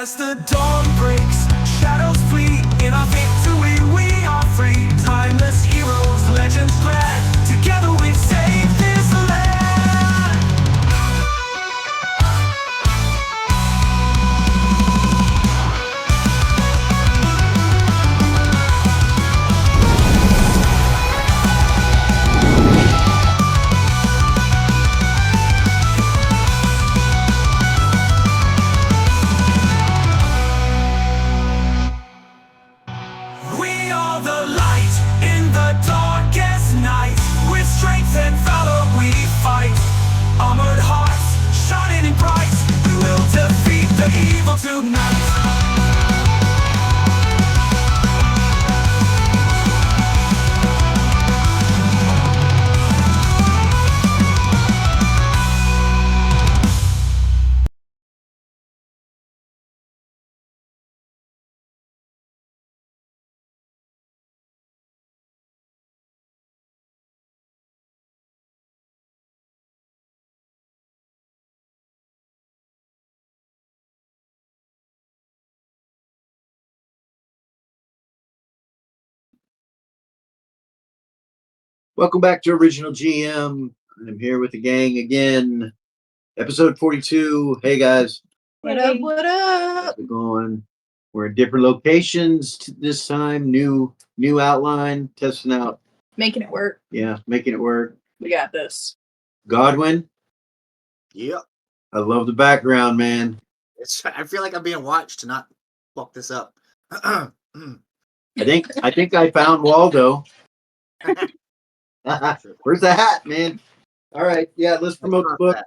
As the dawn breaks, shadows flee. In our victory we are free. Timeless heroes, legends glad. Together we save this land. We are the light in the darkest night. With strength and valor we fight. Armored hearts shining bright. We will defeat the evil tonight. Welcome back to Original GM. I'm here with the gang again. Episode 42. Hey guys, What up? What up? how's it going? We're in different locations this time. New outline, testing out. Making it work. Yeah, making it work. We got this. Godwin, Yep. I love the background, man. I feel like I'm being watched to not fuck this up. I think I found Waldo. Where's the hat, man? All right, yeah, let's promote the book,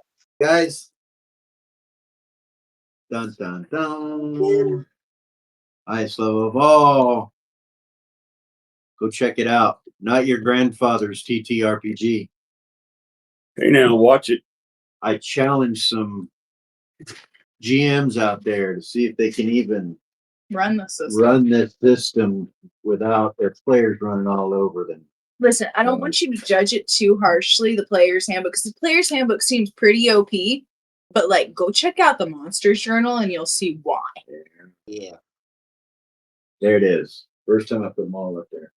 guys. Dun dun dun. Highest level of all. Go check it out. Not your grandfather's TTRPG. Hey, now watch it. I challenge some GMs out there to see if they can even Run the system. run this system without their players running all over them. Listen, I don't want you to judge it too harshly, the player's handbook, because the player's handbook seems pretty OP, but like go check out the Monsters Journal and you'll see why. Yeah. There it is. First time I put them all up there.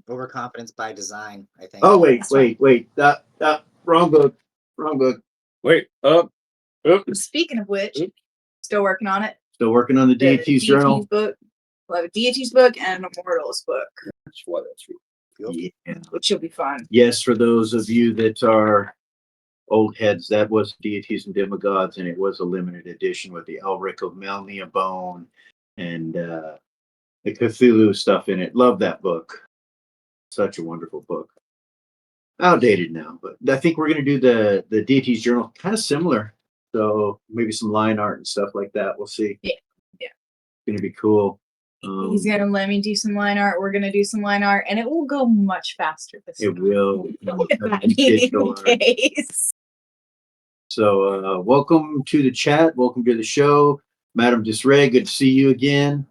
Overconfidence by design, I think. Oh, wait. Wrong book. Wait, up. Speaking of which, still working on it. Still working on the The deities journal. book. We'll have a deities book and an immortals book, That's what that's for. Yeah. which will be fun. Yes, for those of you that are old heads, that was Deities and Demigods, and it was a limited edition with the Elric of Melnia Bone and the Cthulhu stuff in it. Love that book. Such a wonderful book. Outdated now, but I think we're going to do the Deities Journal kind of similar. So maybe some line art and stuff like that. We'll see. Yeah. It's going to be cool. He's gonna let me do some line art. We're gonna do some line art, and it will go much faster this It time. will. That being the case. So welcome to the chat. Welcome to the show. Madam Disray, good to see you again.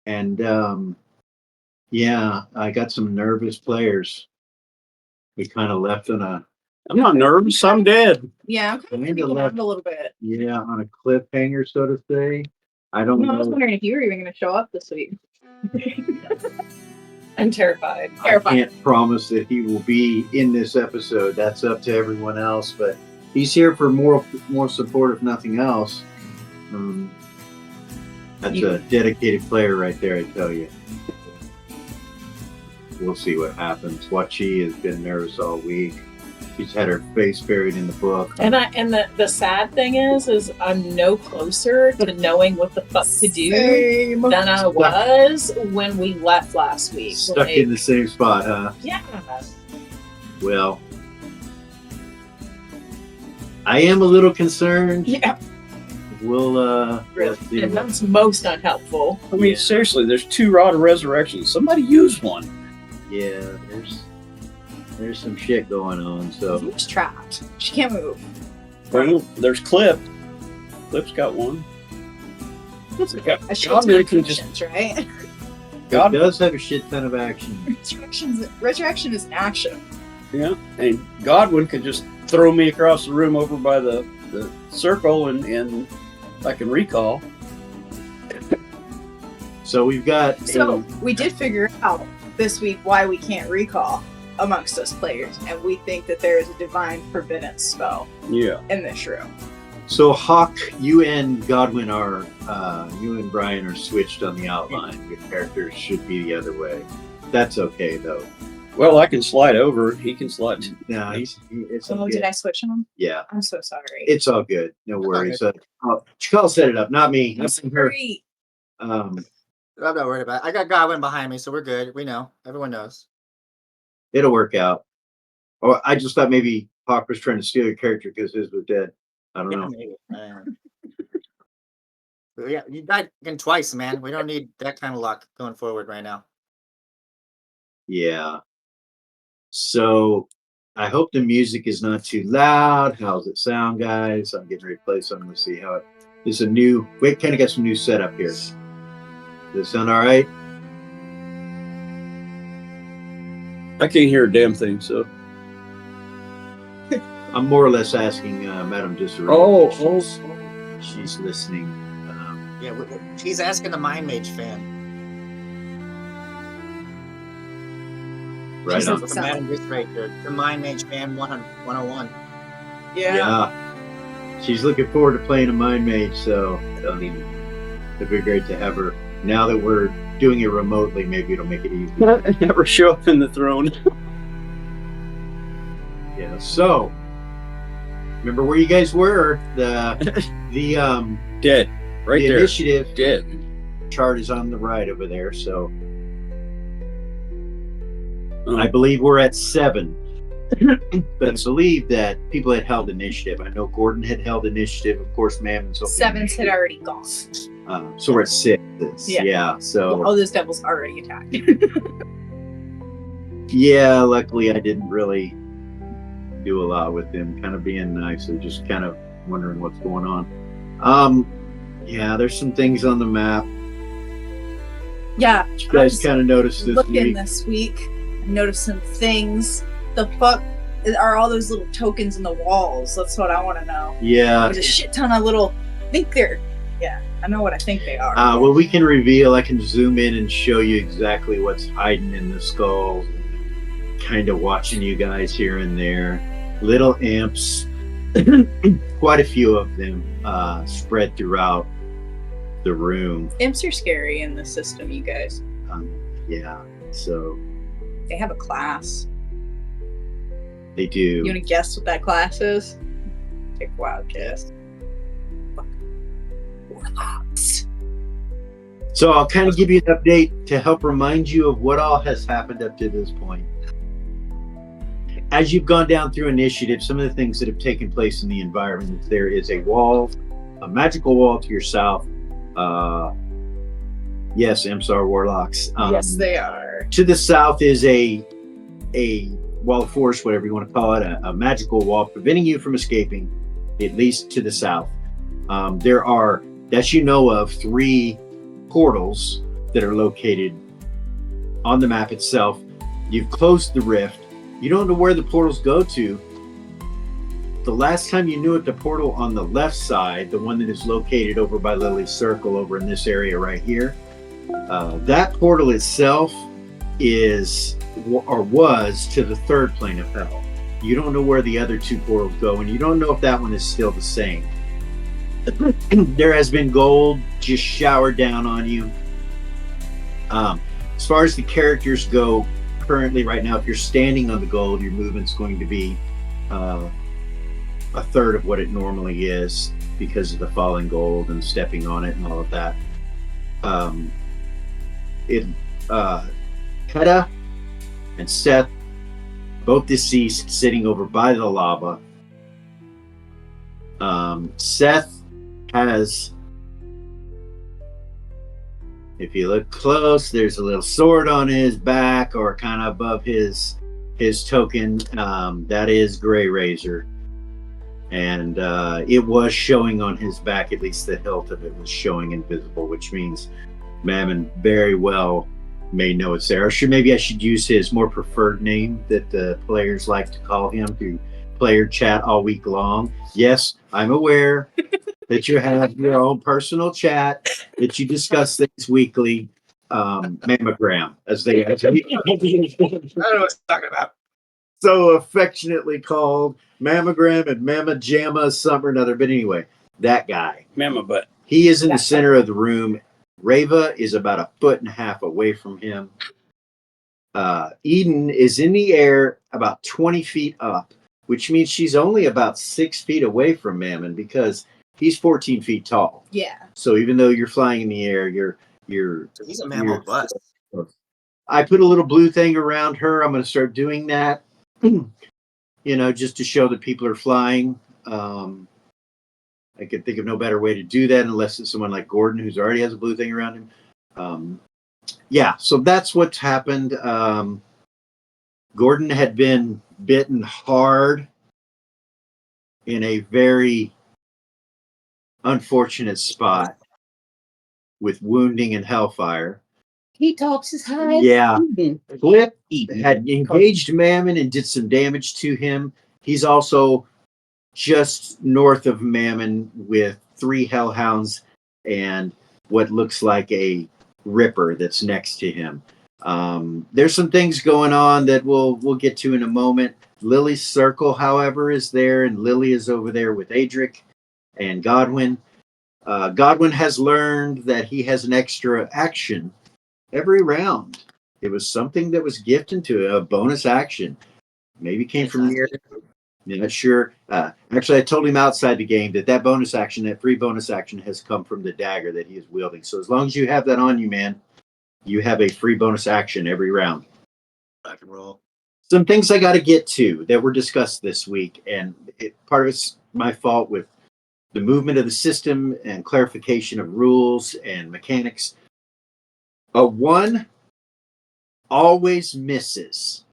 And yeah, I got some nervous players. We kind of left on a I'm not nervous. I'm dead. Yeah, I'm kind of freaking out a little bit. on a cliffhanger, so to say. I don't I was know. wondering if you were even going to show up this week. I'm terrified. I can't promise that he will be in this episode. That's up to everyone else, but he's here for more support, if nothing else. That's a dedicated player right there, I tell you. We'll see what happens. Wachi has been nervous all week. She's had her face buried in the book. And the sad thing is I'm no closer to knowing what the fuck to do than I was when we left last week. Stuck in the same spot, huh? Yeah. Well, I am a little concerned. Yeah. We'll Really. see. And that's most unhelpful. I mean, seriously, there's 2 Rod of Resurrection. Somebody use one. Yeah, there's some shit going on. So She's trapped. She can't move. Well, there's Clip. Clip's got one. A shit God ton of can just actions, right? God does have a shit ton of action. Resurrection is an action. Yeah, and Godwin could just throw me across the room over by the circle, and I can recall. So we've got. So we did figure out this week why we can't recall amongst us players, and we think that there is a divine forbidden spell Yeah. in this room. So Hawk, you and Godwin are, you and Brian are switched on the outline. Your characters should be the other way. That's okay though. Well, I can slide over. He can slide. No, it's Oh, okay. did I switch on him? Yeah, I'm so sorry. it's all good. No That's all worries. Chikala set it up, not me. I'm That's her. sorry. Um, I'm not worried about it. I got Godwin behind me, so we're good. We know. Everyone knows. it'll work out. Or I just thought maybe Hawk was trying to steal your character because his was dead. I don't Yeah, know. maybe. But yeah, you died again twice, man. We don't need that kind of luck going forward right now. Yeah. So I hope the music is not too loud. How's it sound, guys? I'm getting ready to play something to see how it is. We kind of got some new setup here. Does it sound all right? I can't hear a damn thing. So. I'm more or less asking Madame Disarray. Oh. She's listening. Yeah, he's asking the Mind Mage fan. Right on. From Madam Disarray, the Mind Mage fan 101. Yeah. She's looking forward to playing a Mind Mage, so it'd be great to have her. Now that we're doing it remotely, maybe it'll make it easy. Never show up in the throne. Yeah. So, remember where you guys were? The Dead. Right the there. initiative Dead. chart is on the right over there. So, I believe we're at 7. But I believe that people had held initiative. I know Gordon had held initiative. Of course, Mammon's held 7's had initiative. already gone. So we're at 6. Yeah. So Oh, this devil's already attacked. yeah, luckily I didn't really do a lot with them. Kind of being nice, and just kind of wondering what's going on. Yeah, there's some things on the map. Yeah. You guys kind of noticed this Looking week. this week, I noticed some things. The fuck are all those little tokens in the walls? That's what I want to know. Yeah. There's a shit ton of little. I think they're. Yeah, I know what I think they are. Well, we can reveal. I can zoom in and show you exactly what's hiding in the skulls. Kind of watching you guys here and there. Little imps. Quite a few of them spread throughout the room. Imps are scary in the system, you guys. Yeah. So They have a class. they do. You want to guess what that class is? Take a wild guess. Warlocks. So I'll kind of give you an update to help remind you of what all has happened up to this point. As you've gone down through initiative, some of the things that have taken place in the environment, there is a wall, a magical wall to your south. Yes, imps are warlocks. Yes, they are. To the south is a wall of force, whatever you want to call it, a magical wall preventing you from escaping, at least to the south. There are, that you know of, 3 portals that are located on the map itself. You've closed the rift. You don't know where the portals go to. The last time you knew it, the portal on the left side, the one that is located over by Lily's Circle over in this area right here, that portal itself is or was to the 3rd plane of hell. You don't know where the other 2 portals go, and you don't know if that one is still the same. There has been gold just showered down on you. As far as the characters go, currently right now, if you're standing on the gold, your movement's going to be a third of what it normally is because of the falling gold and stepping on it and all of that. Keta and Seth, both deceased, sitting over by the lava. Seth has, if you look close, there's a little sword on his back or kind of above his token. That is Grey Razor. And it was showing on his back, at least the hilt of it was showing invisible, which means Mammon very well may know it's there. Or maybe I should use his more preferred name that the players like to call him through player chat all week long. Yes, I'm aware that you have your own personal chat, that you discuss things weekly. mammogram, as they I don't know what it's talking about. so affectionately called mammogram and mamma jamma, some or another. But anyway, that guy, Mama butt. he is in the center of the room. Rava is about 1.5 feet away from him. Eden is in the air about 20 feet up, which means she's only about 6 feet away from Mammon because he's 14 feet tall. Yeah. So even though you're flying in the air, you're So he's a mammal bust. I put a little blue thing around her. I'm going to start doing that, just to show that people are flying. I could think of no better way to do that unless it's someone like Gordon, who's already has a blue thing around him. So that's what's happened. Gordon had been bitten hard in a very unfortunate spot with wounding and hellfire. He talks his high. Yeah. Flip had engaged Mammon and did some damage to him. He's also just north of Mammon with 3 hellhounds and what looks like a ripper that's next to him. There's some things going on that we'll get to in a moment. Lily's circle, however, is there, and Lily is over there with Adric and Godwin. Godwin has learned that he has an extra action every round. It was something that was gifted to a bonus action. Maybe came from near. You're not sure. Actually, I told him outside the game that bonus action, that free bonus action, has come from the dagger that he is wielding. So as long as you have that on you, man, you have a free bonus action every round. Rock and roll. Some things I got to get to that were discussed this week, and part of it's my fault with the movement of the system and clarification of rules and mechanics. A 1 always misses.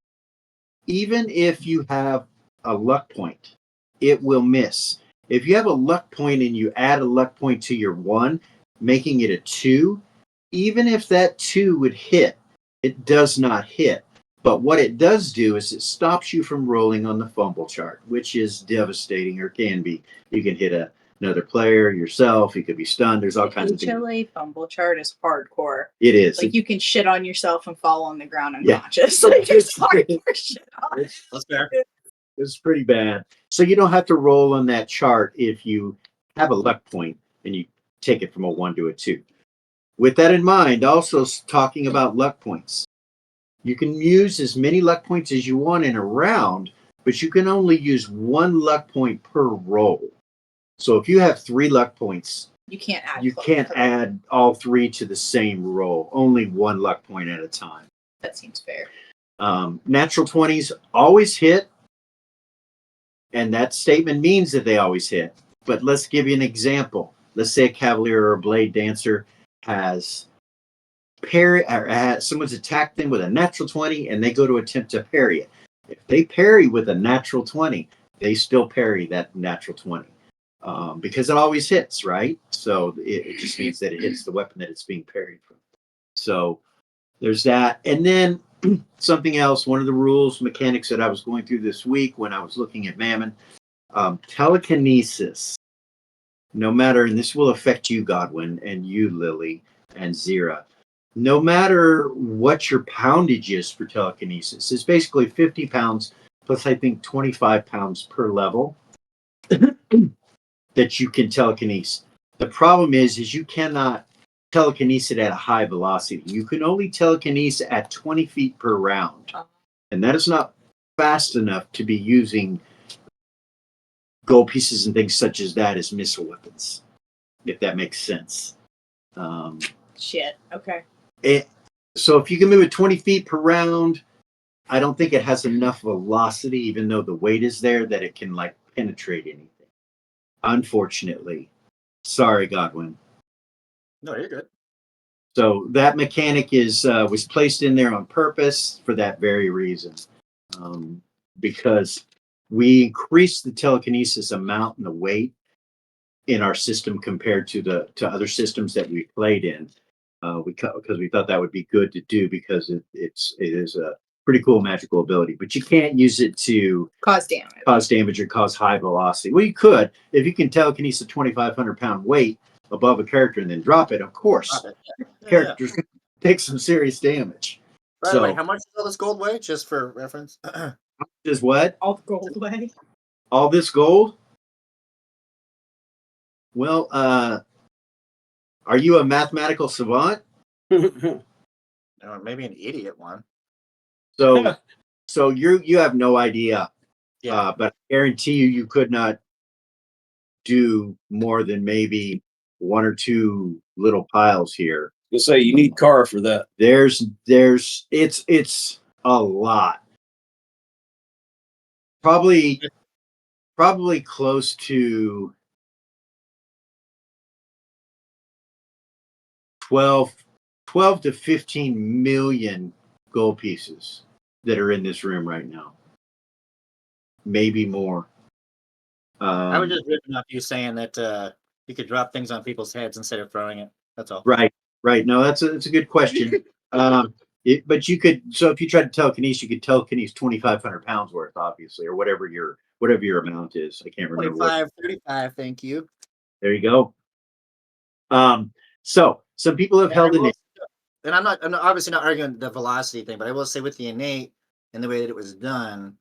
Even if you have a luck point, it will miss. If you have a luck point and you add a luck point to your 1, making it a 2, even if that 2 would hit, it does not hit. But what it does do is it stops you from rolling on the fumble chart, which is devastating, or can be. You can hit another player, yourself, you could be stunned. There's all kinds of things. HLA fumble chart is hardcore. It is. Like you can shit on yourself and fall on the ground unconscious. Like it's hardcore shit on. That's fair. It's pretty bad. So you don't have to roll on that chart if you have a luck point and you take it from a 1 to a 2. With that in mind, also talking about luck points. You can use as many luck points as you want in a round, but you can only use 1 luck point per roll. So if you have 3 luck points, you can't add. You can't add all 3 to the same roll. Only 1 luck point at a time. That seems fair. Natural 20s always hit, and that statement means that they always hit. But let's give you an example. Let's say a cavalier or a blade dancer has someone's attacked them with a natural 20 and they go to attempt to parry it. If they parry with a natural 20, they still parry that natural 20 because it always hits, right? So it just means that it hits the weapon that it's being parried from. So there's that. And then something else, one of the rules mechanics that I was going through this week when I was looking at Mammon, telekinesis. No matter, and this will affect you, Godwin, and you, Lily, and Zira. No matter what your poundage is for telekinesis, it's basically 50 pounds plus, I think, 25 pounds per level that you can telekinese. The problem is you cannot telekinese it at a high velocity. You can only telekinese at 20 feet per round. And that is not fast enough to be using gold pieces and things such as that as missile weapons, if that makes sense. Shit. Okay. So if you can move it 20 feet per round, I don't think it has enough velocity, even though the weight is there, that it can like penetrate anything. Unfortunately. Sorry, Godwin. No, you're good. So that mechanic was placed in there on purpose for that very reason. Because we increased the telekinesis amount and the weight in our system compared to other systems that we played in. Because we thought that would be good to do because it is a pretty cool magical ability, but you can't use it to Cause damage or cause high velocity. Well, you could if you can telekinesis a 2,500 pound weight above a character and then drop it. Of course, characters take some serious damage. By the way, So, how much does all this gold weigh? Just for reference. is what? All the gold away. All this gold? Well, are you a mathematical savant? Or maybe an idiot one. So you have no idea. Yeah. But I guarantee you could not do more than maybe one or two little piles here. You say you need car for that. It's a lot. Probably close to 12 to 15 million gold pieces that are in this room right now. Maybe more. I was just ripping off you saying that you could drop things on people's heads instead of throwing it. That's all. Right. No, that's a good question. But you could, so if you tried to telekinesis, you could telekinesis 2,500 pounds worth, obviously, or whatever your amount is. I can't remember. 25, 35, thank you. There you go. So some people have held an. And I'm not obviously not arguing the velocity thing, but I will say with the innate and the way that it was done,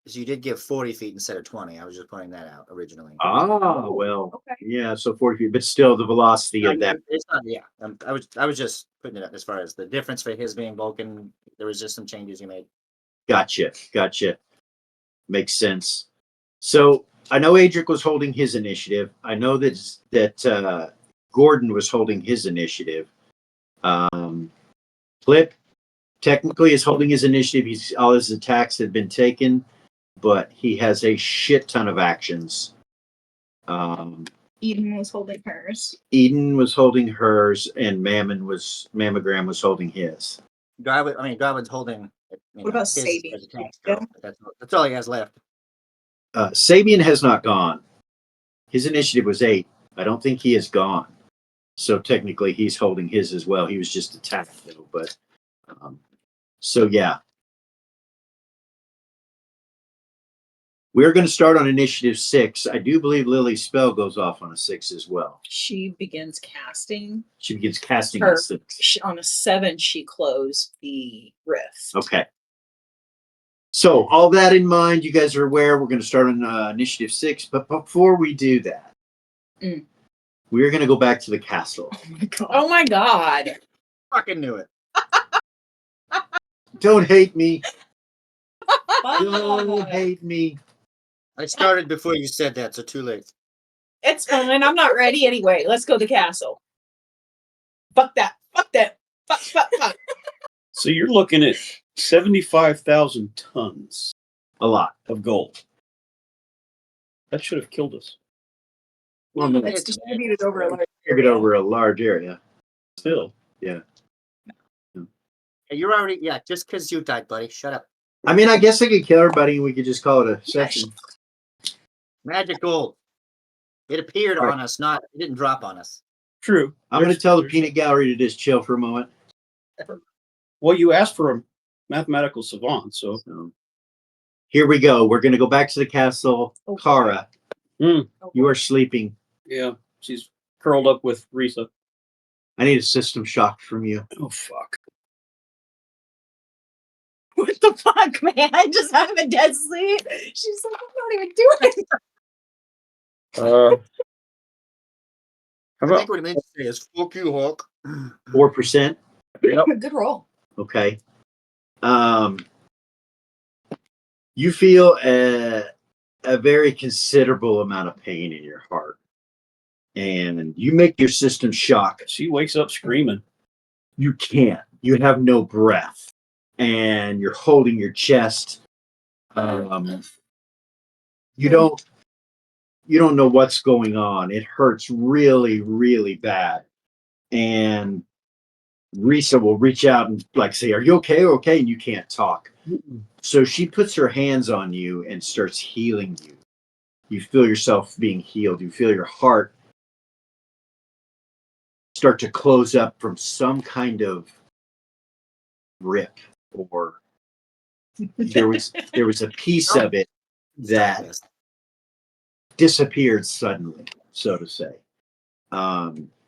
is you did give 40 feet instead of 20. I was just pointing that out originally. Ah, well, Okay. yeah. So 40 feet, but still the velocity of that. It's not, yeah. I was just putting it up as far as the difference for his being Vulcan. There was just some changes you made. Gotcha. Makes sense. So I know Adric was holding his initiative. I know that Gordon was holding his initiative. Flip technically is holding his initiative. All his attacks have been taken, but he has a shit ton of actions. Eden was holding hers. Eden was holding hers, and Mammogram was holding his. Godwin's holding. What about Sabian? That's all he has left. Sabian has not gone. His initiative was 8. I don't think he is gone. So technically, he's holding his as well. He was just attacked, though. But so yeah, we're going to start on initiative 6. I do believe Lily's spell goes off on a 6 as well. She begins casting. She begins casting on a 6. On a 7, she closed the rift. Okay. So all that in mind, you guys are aware we're going to start on initiative 6. But before we do that, we're going to go back to the castle. Oh my god. Oh my god. Fucking knew it. Don't hate me. Don't hate me. I started before you said that, so too late. It's fine. I'm not ready anyway. Let's go to the castle. Fuck that. Fuck. So you're looking at 75,000 tons A lot. of gold. That should have killed us. Well, no, It's distributed over a large figured over a large area. Still. Yeah. You're already, just because you died, buddy. Shut up. I mean, I guess I could kill everybody and we could just call it a session. Magic gold. It appeared on us, it didn't drop on us. True. I'm going to tell the peanut gallery to just chill for a moment. Well, you asked for a mathematical savant, so. Here we go. We're going to go back to the castle. Okay. Kara, you are sleeping. Yeah, she's curled up with Risa. I need a system shock from you. Oh, fuck. What the fuck, man? I just having a dead sleep. She's like, I'm not even doing it. How I about think what it means to say is fuck you, Hulk. 4%. Good roll. Okay. You feel a very considerable amount of pain in your heart. And you make your system shock. she wakes up screaming? You can't. You have no breath. And you're holding your chest. You don't know what's going on. It hurts really, really bad. And Risa will reach out and say, "Are you okay? Okay." And you can't talk. So she puts her hands on you and starts healing you. You feel yourself being healed. You feel your heart start to close up from some kind of rip, or there was a piece of it that disappeared suddenly, so to say.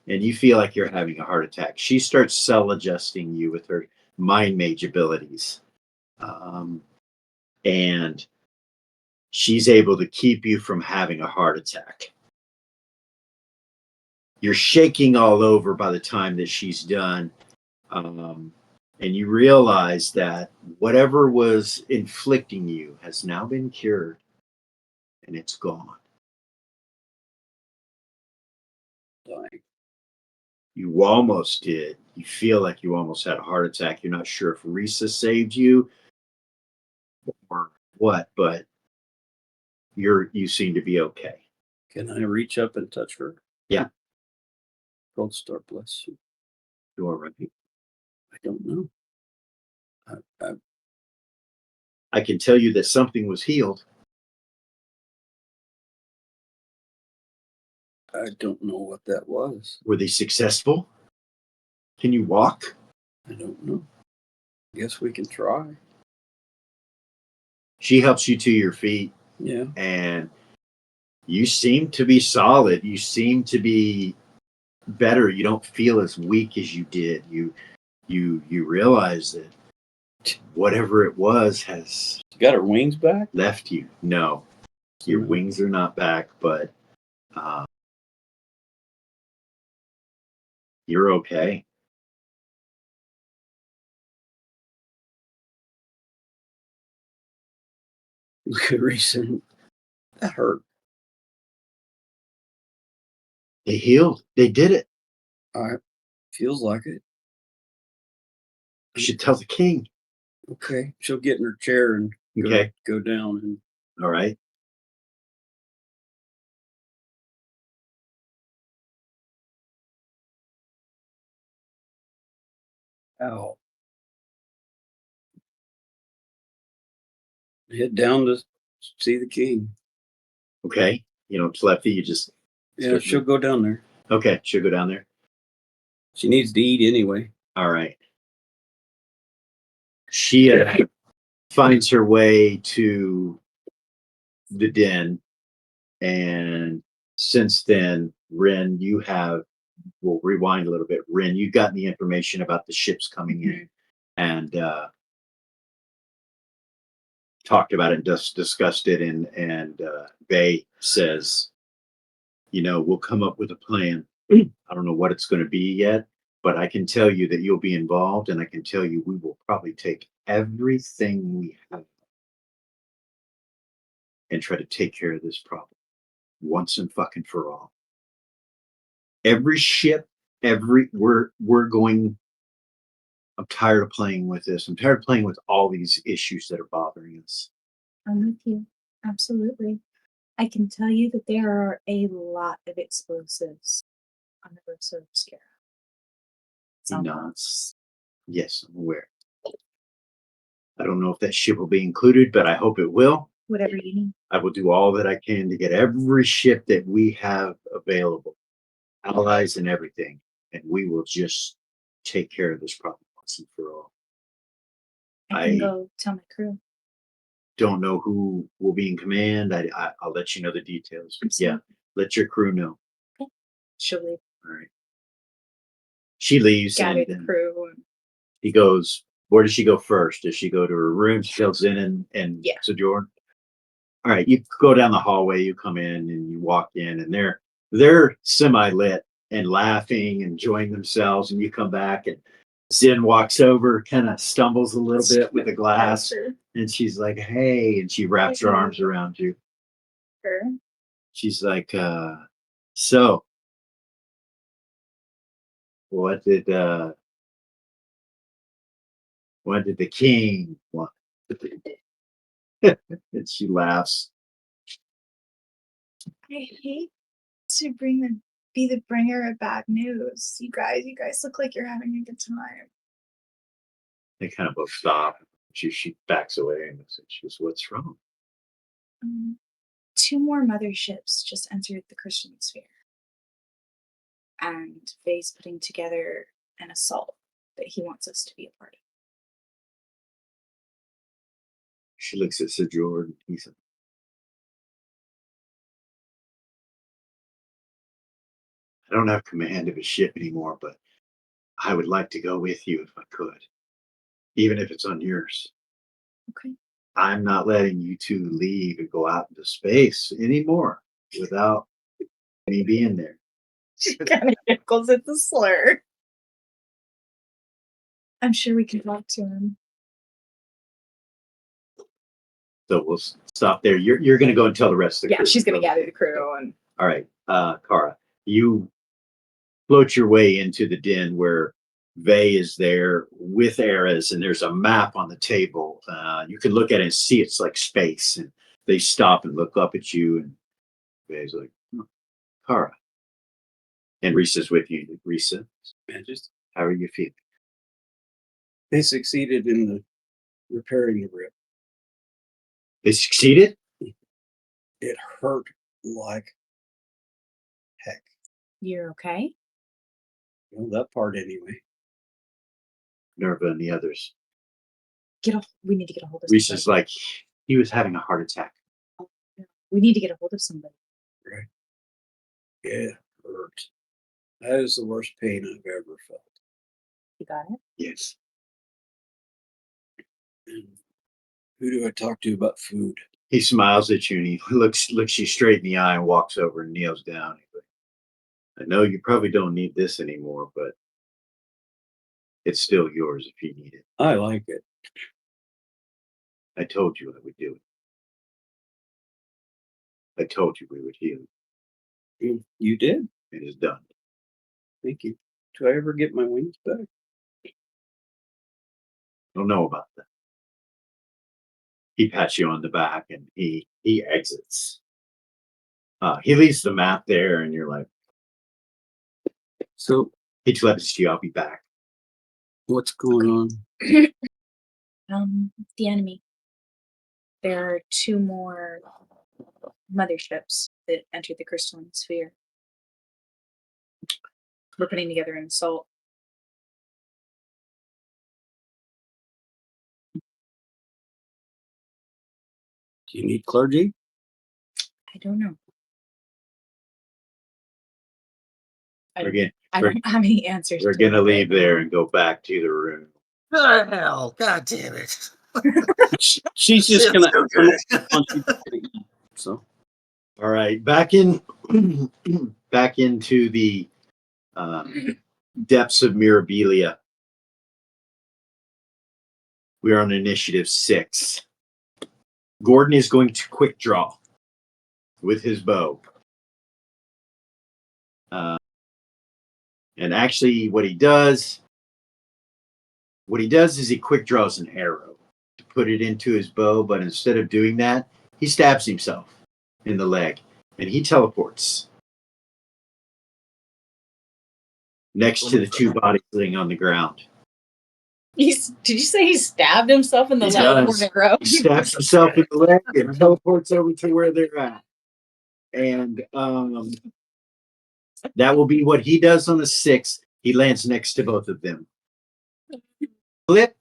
and you feel like you're having a heart attack. She starts cell adjusting you with her mind mage abilities. And she's able to keep you from having a heart attack. You're shaking all over by the time that she's done. And you realize that whatever was inflicting you has now been cured and it's gone. Dying. You almost did. You feel like you almost had a heart attack. You're not sure if Risa saved you or what, but you seem to be okay. Can I reach up and touch her? Yeah. Gold Star, bless you. You all right? I don't know. I can tell you that something was healed. I don't know what that was. Were they successful? Can you walk? I don't know. Guess we can try. She helps you to your feet, Yeah. and you seem to be solid. You seem to be better. You don't feel as weak as you did. You realize that whatever it was has Got her wings back? left you. No, your wings are not back, but you're okay. Look at recent. That hurt. They healed. They did it. Feels like it. You should tell the king. Okay. She'll get in her chair and Okay. go down and All right. out. Head down to see the king. Okay. You know, Lefty, you just. Yeah, she'll go down there. Okay. She'll go down there. She needs to eat anyway. All right. She finds her way to the den. And since then, Ren, we'll rewind a little bit. Ren, you've gotten the information about the ships coming in and talked about it and discussed it. And Bay says, we'll come up with a plan. I don't know what it's going to be yet, but I can tell you that you'll be involved, and I can tell you we will probably take everything we have and try to take care of this problem once and fucking for all. Every ship, we're going. I'm tired of playing with this. I'm tired of playing with all these issues that are bothering us. I'm with you. Absolutely. I can tell you that there are a lot of explosives on the Verso Obscura. He nods. Yes, I'm aware. I don't know if that ship will be included, but I hope it will. Whatever you need. I will do all that I can to get every ship that we have available, allies and everything, and we will just take care of this problem once and for all. I can go tell my crew. Don't know who will be in command. I'll let you know the details. But yeah, Absolutely. let your crew know. Okay. She'll leave. All right. She leaves. Gather and the then crew. he goes. Where does she go first? Does she go to her room? She goes in and Yeah. Sojourn. All right, you go down the hallway. You come in and you walk in, and they're semi lit and laughing, enjoying themselves. And you come back, and Zen walks over, kind of stumbles a little bit with a glass, and she's like, "Hey!" And she wraps her arms around you. Her. She's like, "So, what did the king want?" And she laughs. I hate to be the bringer of bad news. You guys look like you're having a good time. They kind of both stop. She backs away and she goes, "What's wrong?" 2 more motherships just entered the Christian sphere. And Faye's putting together an assault that he wants us to be a part of. She looks at Sir Jordan. He said, I don't have command of a ship anymore, but I would like to go with you if I could, even if it's on yours. Okay. I'm not letting you two leave and go out into space anymore without me being there. She kind of giggles at the slur. I'm sure we can talk to him. So we'll stop there. You're going to go and tell the rest of the Yeah, crew. she's gonna gather the crew and All right, Kara, you float your way into the den where Vay is there with Eras, and there's a map on the table. You can look at it and see it's like space, and they stop and look up at you, and Vay's like, oh, Kara. And Risa's with you. Risa, Just how are you feeling? they succeeded in the repairing the rip. They succeeded? It hurt like heck. you're okay. Well, that part anyway. Nerva and the others. We need to get a hold of Risa's somebody. like, he was having a heart attack. We need to get a hold of somebody. Right. It hurt. That is the worst pain I've ever felt. You got it? Yes. And who do I talk to about food? He smiles at you and he looks you straight in the eye and walks over and kneels down. He's like, I know you probably don't need this anymore, but it's still yours if you need it. I like it. I told you I would do it. I told you we would heal. You did? It is done. Thank you. Do I ever get my wings back? Don't know about that. He pats you on the back and he exits. He leaves the map there and you're like, So he telepaths you, I'll be back. what's going on? The enemy. There are 2 more motherships that entered the crystalline sphere. We're putting together an assault. Do you need clergy? I don't know. Again, I don't have any answers. we're to gonna that leave right now. there and go back to the room. Oh, hell, god damn it. She's just Shit's gonna. so good. She's gonna eat, so All right, back into the depths of Myrabellia. We're on initiative 6. Gordon is going to quick draw with his bow. And actually what he does is he quick draws an arrow to put it into his bow, but instead of doing that, he stabs himself in the leg and he teleports next to the 2 bodies sitting on the ground. Did you say he stabbed himself in the He leg? does. We're gonna grow. He stabs himself in the leg and teleports over to where they're at. And that will be what he does on the 6th. He lands next to both of them. Flip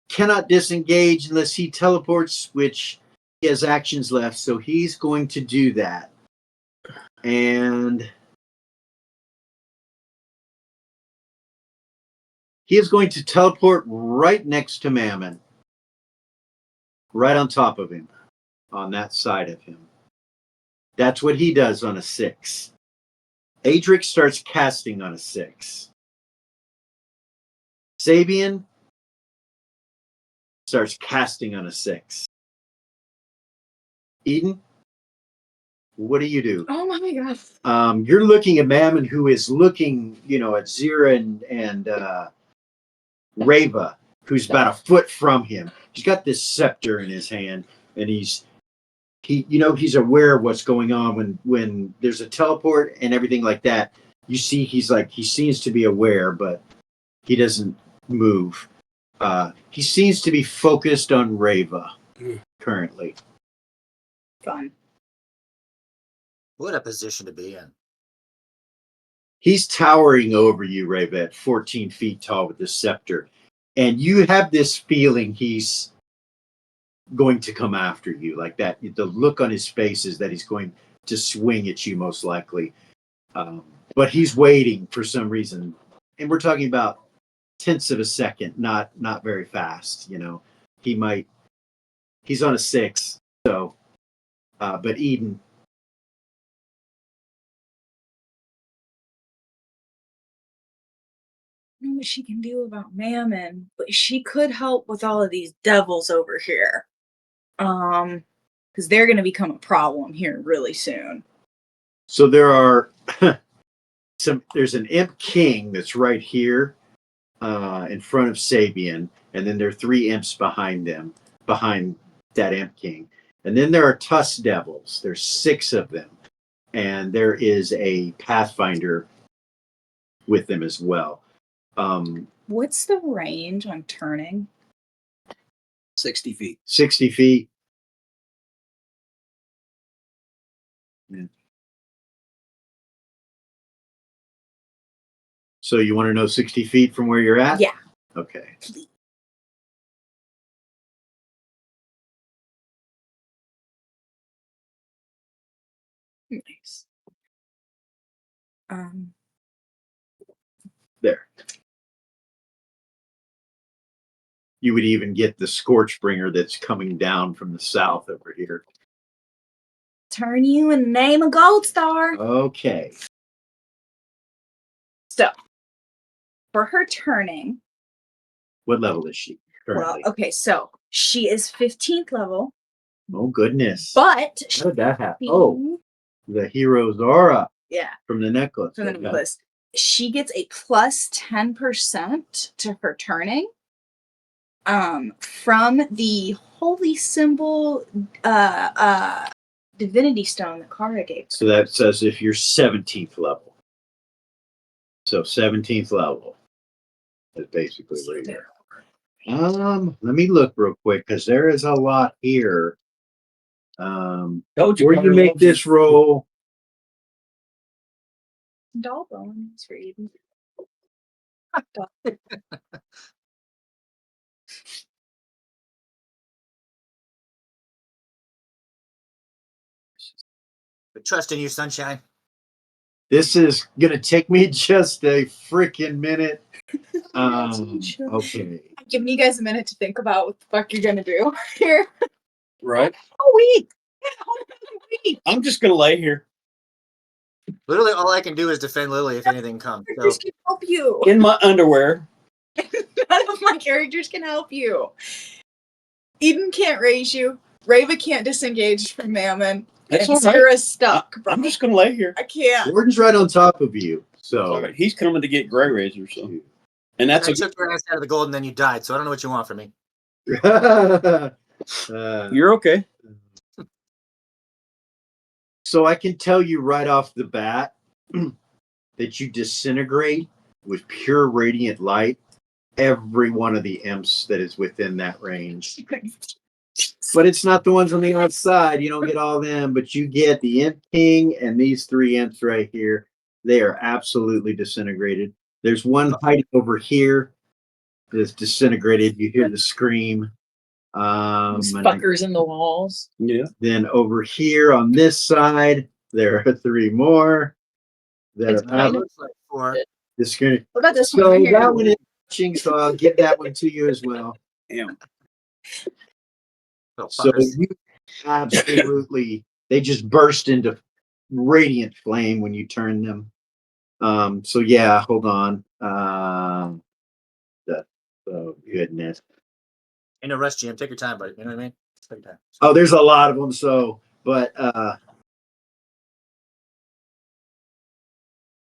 cannot disengage unless he teleports, which he has actions left, so he's going to do that. And he is going to teleport right next to Mammon, right on top of him, on that side of him. That's what he does on a 6. Adric starts casting on a 6. Sabian starts casting on a 6. Eden, what do you do? Oh my god. You're looking at Mammon, who is looking, at Zira and Rava, who's about a foot from him. He's got this scepter in his hand, and he's aware of what's going on when there's a teleport and everything like that. You see, he seems to be aware, but he doesn't move. He seems to be focused on Rava currently. Fun. What a position to be in. He's towering over you, Rava, at 14 feet tall with this scepter. And you have this feeling he's going to come after you like that. The look on his face is that he's going to swing at you most likely. But he's waiting for some reason, and we're talking about tenths of a second, not very fast. He's on a 6. So, but Eden. I don't know what she can do about Mammon, but she could help with all of these devils over here. Because they're going to become a problem here really soon. So there are there's an imp king that's right here in front of Sabian, and then there are 3 imps behind that imp king. And then there are tusk devils. There's 6 of them. And there is a pathfinder with them as well. What's the range on turning? 60 feet. 60 feet. Yeah. So you want to know 60 feet from where you're at? Yeah. Okay. Nice. There. You would even get the Scorchbringer that's coming down from the south over here. Turn you and name a gold star. Okay. So, for her turning, What level is she currently? well, okay, so she is 15th level, Oh, goodness. but How did that happen? Oh, the hero's aura yeah, from the necklace. from the necklace. She gets a plus 10% to her turning from the holy symbol divinity stone that Kara gave. So that says if you're 17th level. So 17th level is basically where you're. Let me look real quick because there is a lot here. Before you make this roll, Doll bones for Eden. But trust in you, sunshine. this is gonna take me just a freaking minute. Okay. I'm giving you guys a minute to think about what the fuck you're gonna do here. Right. Oh wait. Wait. I'm just gonna lay here Literally, all I can do is defend Lily if anything comes. So, Characters can help you. in my underwear. None of my characters can help you. Eden can't raise you. Rava can't disengage from Mammon. That's and all right. Sarah's stuck, bro. I'm just gonna lay here. I can't. Gordon's right on top of you. So All right. He's coming to get Gray Razor, so and I that's a took your ass out of the gold and then you died. So I don't know what you want from me. you're okay. So I can tell you right off the bat that you disintegrate with pure radiant light every one of the imps that is within that range. But it's not the ones on the outside. You don't get all them, but you get the imp king and these 3 imps right here. They are absolutely disintegrated. There's one hiding over here that's disintegrated. You hear the scream. Those fuckers in the walls. Yeah. Then over here on this side, there are 3 more that It's are kind out. of- Looks like 4. This screen. What about this So one right here? that one is watching, so I'll give that one to you as well. Yeah. Little So fuckers. you absolutely, they just burst into radiant flame when you turn them. So yeah, hold on. Oh goodness. Ain't no rush, GM. Take your time, buddy. You know what I mean? Take your time. Oh, there's a lot of them. So, but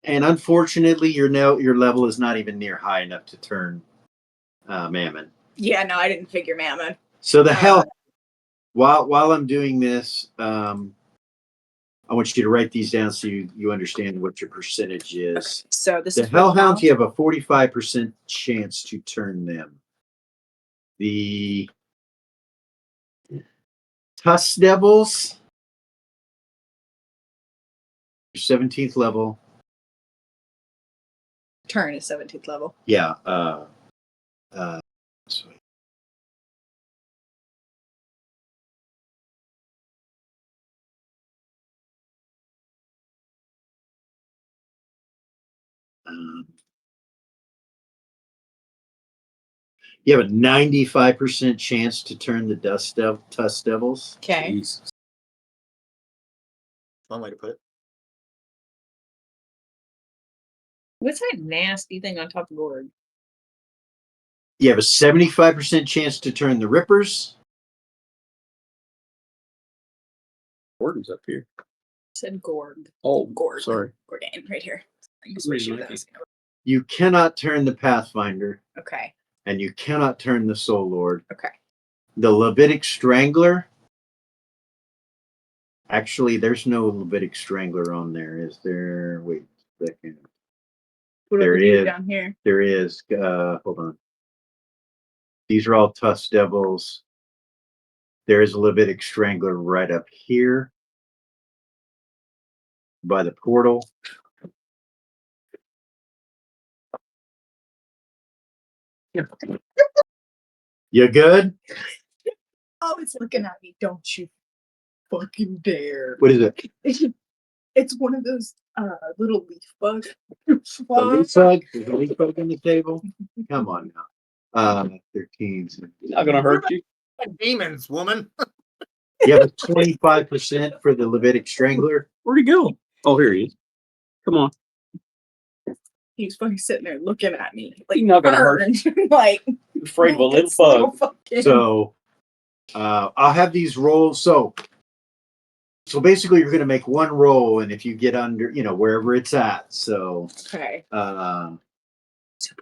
and unfortunately, your level is not even near high enough to turn Mammon. Yeah, no, I didn't figure Mammon. So the hell, while I'm doing this, I want you to write these down so you understand what your percentage is. So this The is for Hellhounds, now. you have a 45% chance to turn them. The Tusk Devils, 17th level. Turn is 17th level. Yeah. You have a 95% chance to turn the Tusk Devils. Okay. Jesus. One way to put it. What's that nasty thing on top of Gord? You have a 75% chance to turn the Rippers. Gordon's up here. Said Gord. Oh, Gord. sorry. Gordan, right here. That's Some what she reason was I can't- asking about. You cannot turn the Pathfinder, Okay. and you cannot turn the Soul Lord. Okay. The Levitic Strangler. Actually, there's no Levitic Strangler on there, is there? Wait a second. What There about the dude is. down here? There is. Hold on. These are all Tusk Devils. There is a Levitic Strangler right up here by the portal. You good? Oh, it's looking at me. Don't you fucking dare. What is it? It's one of those little leaf bugs. The leaf bug? Is the leaf bug on the table? Come on now. 13. He's not gonna hurt you. Demons, woman. You have a 25% for the Levitic Strangler. Where'd he go? Oh, here he is. Come on. He's fucking sitting there looking at me. Like, He's not gonna hurt burned. Like, you. Afraid of a little it's so bug. fucking- So I'll have these rolls. So basically you're going to make one roll, and if you get under, wherever it's at. So Okay. Super.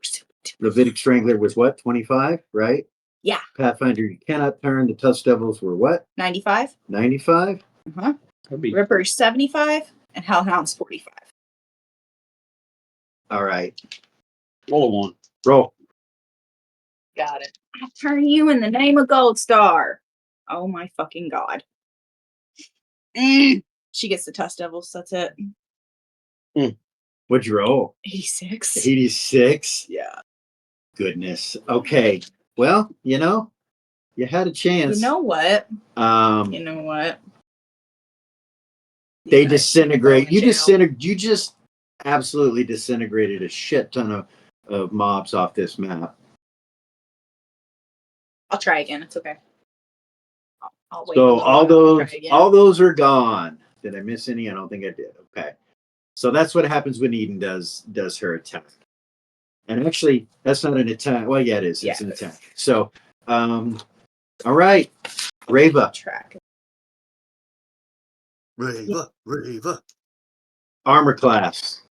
Levitic Strangler was what? 25, right? Yeah. Pathfinder, you cannot turn. The Tusk Devils were what? 95. 95? Uh-huh. That'd be Ripper's 75. And Hellhound's 45. All right. roll a one. Roll. Got it. I turn you in the name of Gold Star. Oh my fucking god. She gets the Tusk Devils. That's it. What'd you roll? 86. 86? Yeah. Goodness. Okay. Well, you had a chance. You know what? Um, You know what? they You guys disintegrate. go You in jail. You just absolutely disintegrated a shit ton of mobs off this map. I'll try again. It's okay. I'll wait. a So little while and try again. all those are gone. Did I miss any? I don't think I did. Okay. So that's what happens when Eden does her attack. And actually, that's not an attack. Well, yeah, it is. It's Yeah. an attack. So, all right, Rava, track. Rava. armor class.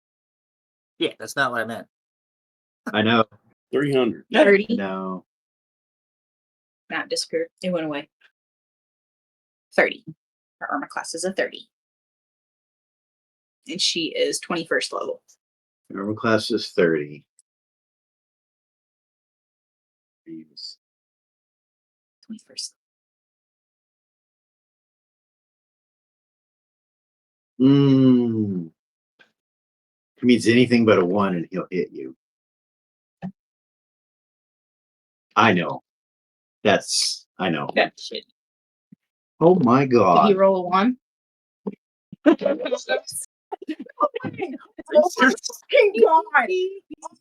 Yeah, that's not what I meant. I know. 300. 30. No. Map disappeared. It went away. 30. Her armor class is a 30. And she is 21st level. Armor class is 30. Jeez. 21st. It means anything but a 1 and he'll hit you. I know. I know. That shit. Oh my Did he God. roll a 1?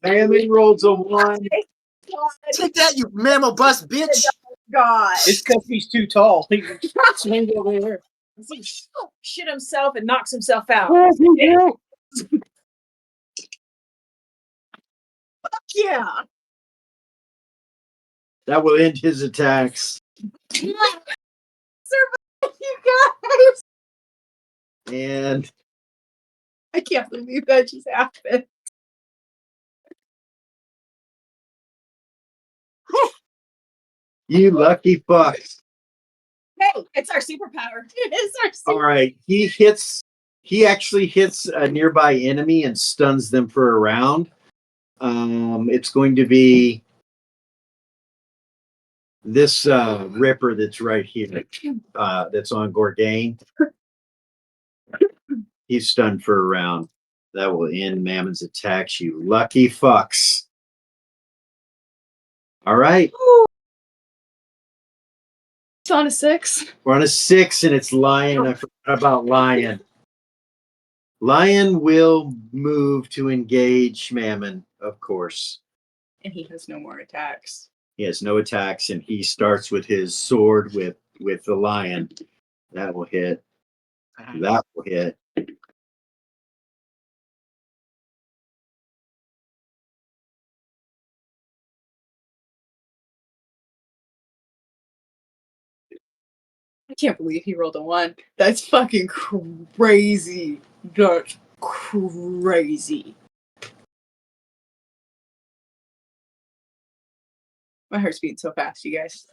Family rolls a 1. Take that, you mammal bust bitch. God. It's because he's too tall. He swings over there. Shit himself and knocks himself out. Yeah. That will end his attacks. Survive, you guys. And I can't believe that just happened. you lucky fucks. Hey, it's our superpower. It is our All right. He actually hits a nearby enemy and stuns them for a round. It's going to be this Ripper that's right here. That's on Gorgain. He's stunned for a round. That will end Mammon's attacks, you lucky fucks. All right. It's on a 6. We're on a 6 and it's Lion. I forgot about Lion. Lion will move to engage Mammon, of course. And he has no more attacks. He has no attacks, and he starts with his sword with the lion. That will hit. That will hit. I can't believe he rolled a 1. That's fucking crazy. That's crazy. My heart's beating so fast, you guys.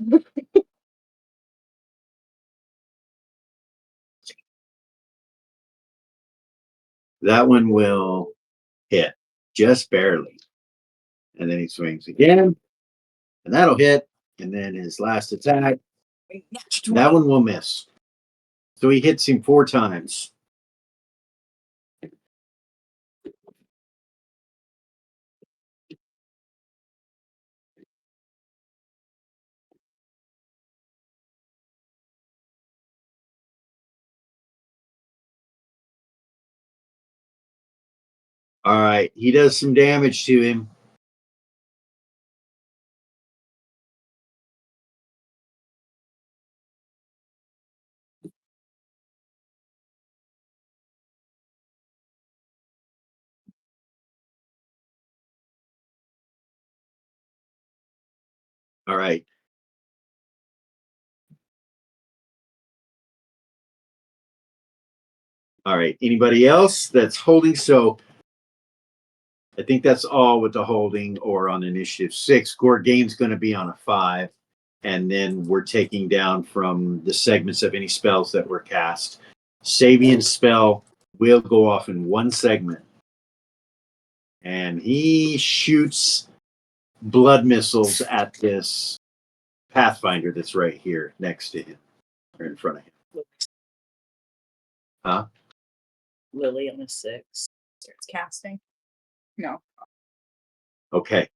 That one will hit just barely. And then he swings again, and that'll hit. And then his last attack, that one will miss. So he hits him 4 times. All right, he does some damage to him. All right. All right. Anybody else that's holding? So I think that's all with the holding or on initiative 6. Gorgane's going to be on a 5. And then we're taking down from the segments of any spells that were cast. Sabian's spell will go off in 1 segment. And he shoots blood missiles at this Pathfinder that's right here next to him or in front of him. Huh? Lily on a 6. Starts casting. No. Okay.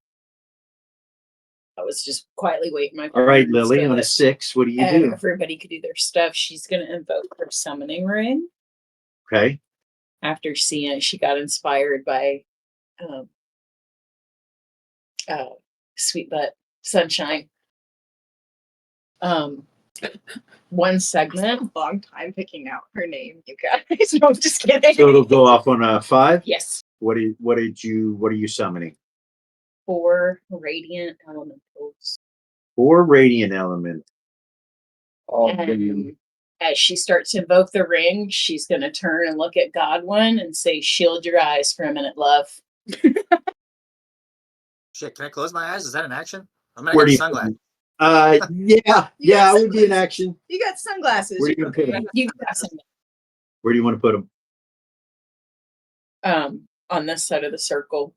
I was just quietly waiting my All right, turn Lily, so on a that 6, what do you do? everybody could do their stuff. She's going to invoke her summoning ring. Okay. After seeing she got inspired by Sweet Butt Sunshine. 1 segment. Long time picking out her name, you guys. No, I'm just kidding. So it'll go off on a 5? Yes. What are you summoning? 4 radiant elementals. 4 radiant element. And as she starts to invoke the ring, she's going to turn and look at Godwin and say, "Shield your eyes for a minute, love." Shit, can I close my eyes? Is that an action? I'm gonna Where get do you sunglasses. yeah, it would be an action. You got sunglasses. Where do you want to put them? You got some Where do you want to put them? on this side of the circle.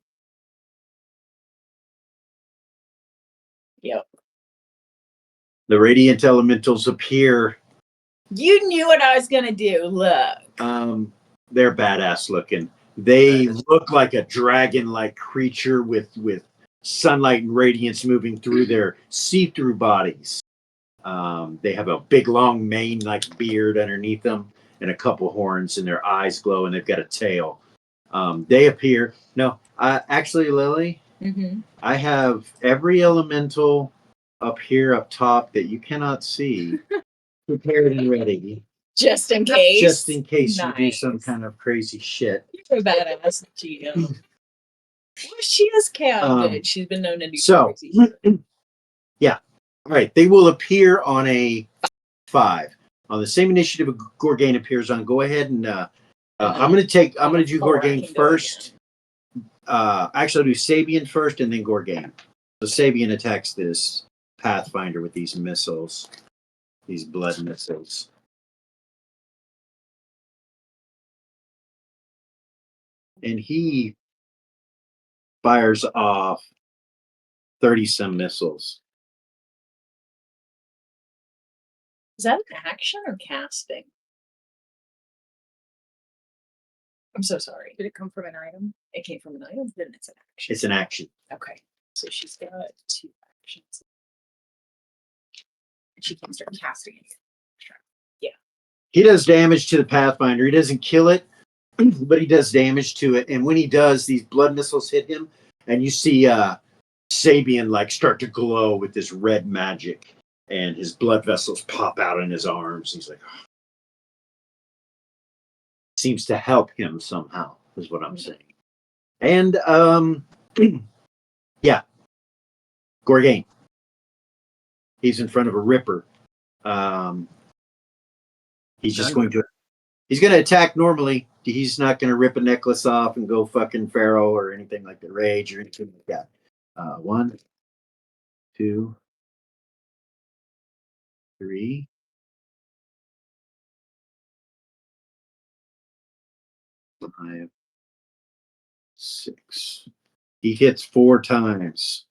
Yep. The radiant elementals appear. You knew what I was gonna do. Look. They're badass looking. They look like a dragon-like creature with sunlight and radiance moving through their see-through bodies. They have a big, long mane like beard underneath them and a couple horns, and their eyes glow, and they've got a tail. They appear. No, actually, Lily, I have every elemental up here up top that you cannot see prepared and ready. Just in case. Just in case you do Nice. some kind of crazy shit. You're a badass GM. Well, she is chaotic. She's been known to do crazy shit. Yeah. All right. They will appear on a 5. On the same initiative Gorgane appears on. Go ahead and I'm gonna do Gorgane first. Actually, I'll do Sabian first and then Gorgane. So Sabian attacks this Pathfinder with these missiles, these blood missiles. And he fires off 30-some missiles. Is that an action or casting? I'm so sorry. Did it come from an item? It came from an item, then it's an action. It's an action. Okay. So she's got 2 actions. And she can start casting it. He does damage to the Pathfinder. He doesn't kill it, but he does damage to it. And when he does, these blood missiles hit him, and you see Sabian like start to glow with this red magic, and his blood vessels pop out in his arms. He's like, oh. Seems to help him somehow, is what I'm saying. And yeah, Gorgain. He's in front of a Ripper. He's just going to. He's going to attack normally. He's not going to rip a necklace off and go fucking feral or anything like the rage or anything like that. 1, 2, 3. 5, 6. He hits 4 times.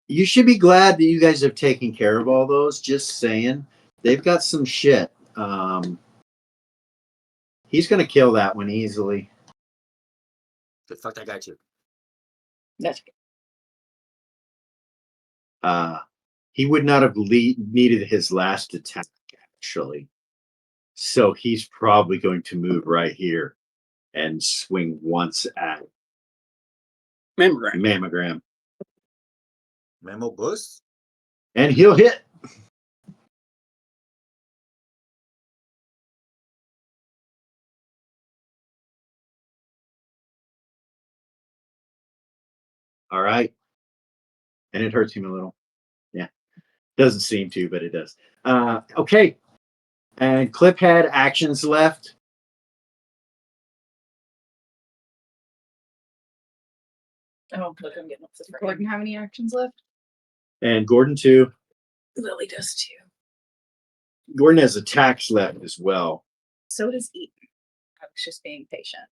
You should be glad that you guys have taken care of all those. Just saying. They've got some shit. He's going to kill that one easily. Good fuck that guy too. That's He would not have needed his last attack, actually. So he's probably going to move right here and swing once at Mammogram. Memo Bus? And he'll hit. All right. And it hurts him a little. Yeah. Doesn't seem to, but it does. Okay. And Clip had actions left. Oh, look, I'm getting up to the Gordon, how many actions left? And Gordon, too. Lily does too. Gordon has attacks left as well. So does Eaton. I was just being patient,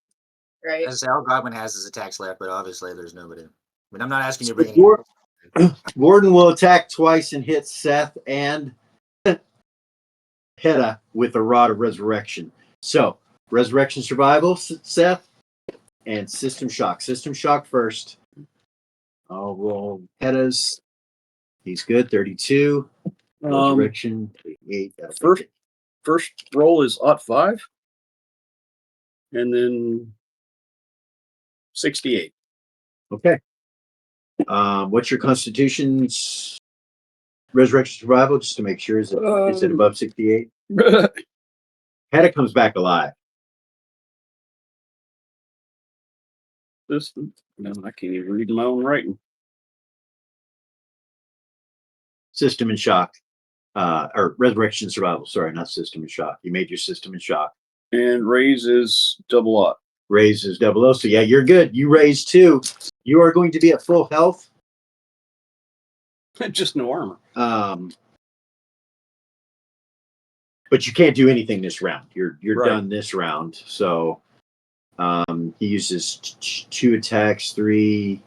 right? As Al Godwin has his attacks left, but obviously there's nobody. I mean, I'm not asking you to bring Gordon will attack twice and hit Seth and Hedda with a Rod of Resurrection. So, Resurrection Survival, Seth, and System Shock. System Shock first. I'll roll Hedda's. He's good, 32. Resurrection, 38. First roll is +5. And then 68. Okay. What's your Constitution's Resurrection Survival? Just to make sure, is it above 68? Hedda comes back alive. No, I can't even read my own writing. System and Shock. Or Resurrection Survival. Sorry, not System and Shock. You made your System and Shock. And raise is double up. Raise is 00. So yeah, you're good. You raise 2. You are going to be at full health. Just no armor. But you can't do anything this round. You're Right. done this round. So he uses 2 attacks, 3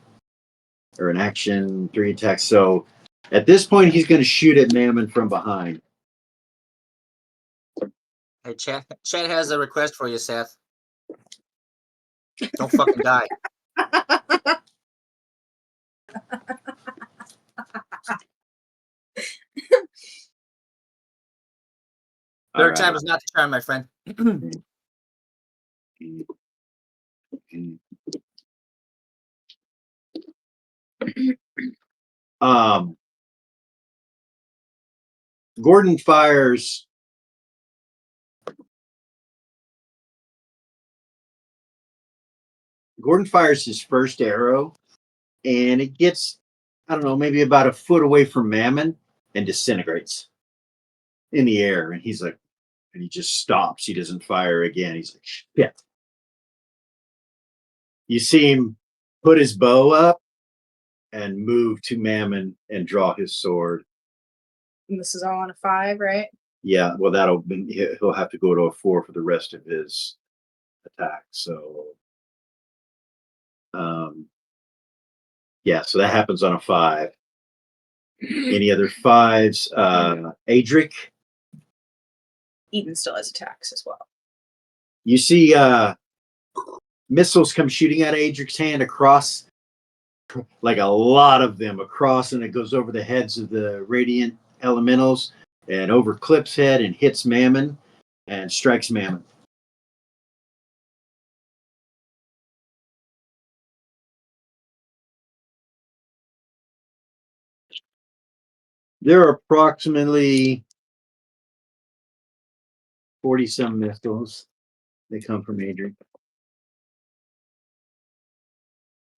or an action, 3 attacks. So at this point, he's going to shoot at Mammon from behind. Hey, Chad has a request for you, Seth. Don't fucking die. Third time is not the charm, my friend. Gordon fires his first arrow, and it gets, I don't know, maybe about a foot away from Mammon and disintegrates in the air. And he's like, and he just stops. He doesn't fire again. He's like, shit. You see him put his bow up and move to Mammon and draw his sword. And this is all on a 5, right? Yeah, well, he'll have to go to a 4 for the rest of his attack. So, yeah, so that happens on a 5. Any other 5s? Adric? Eaton still has attacks as well. You see missiles come shooting out of Adric's hand across, like a lot of them across, and it goes over the heads of the radiant elementals and over Clip's head and hits Mammon and strikes Mammon. There are approximately 40-some missiles that come from Adric.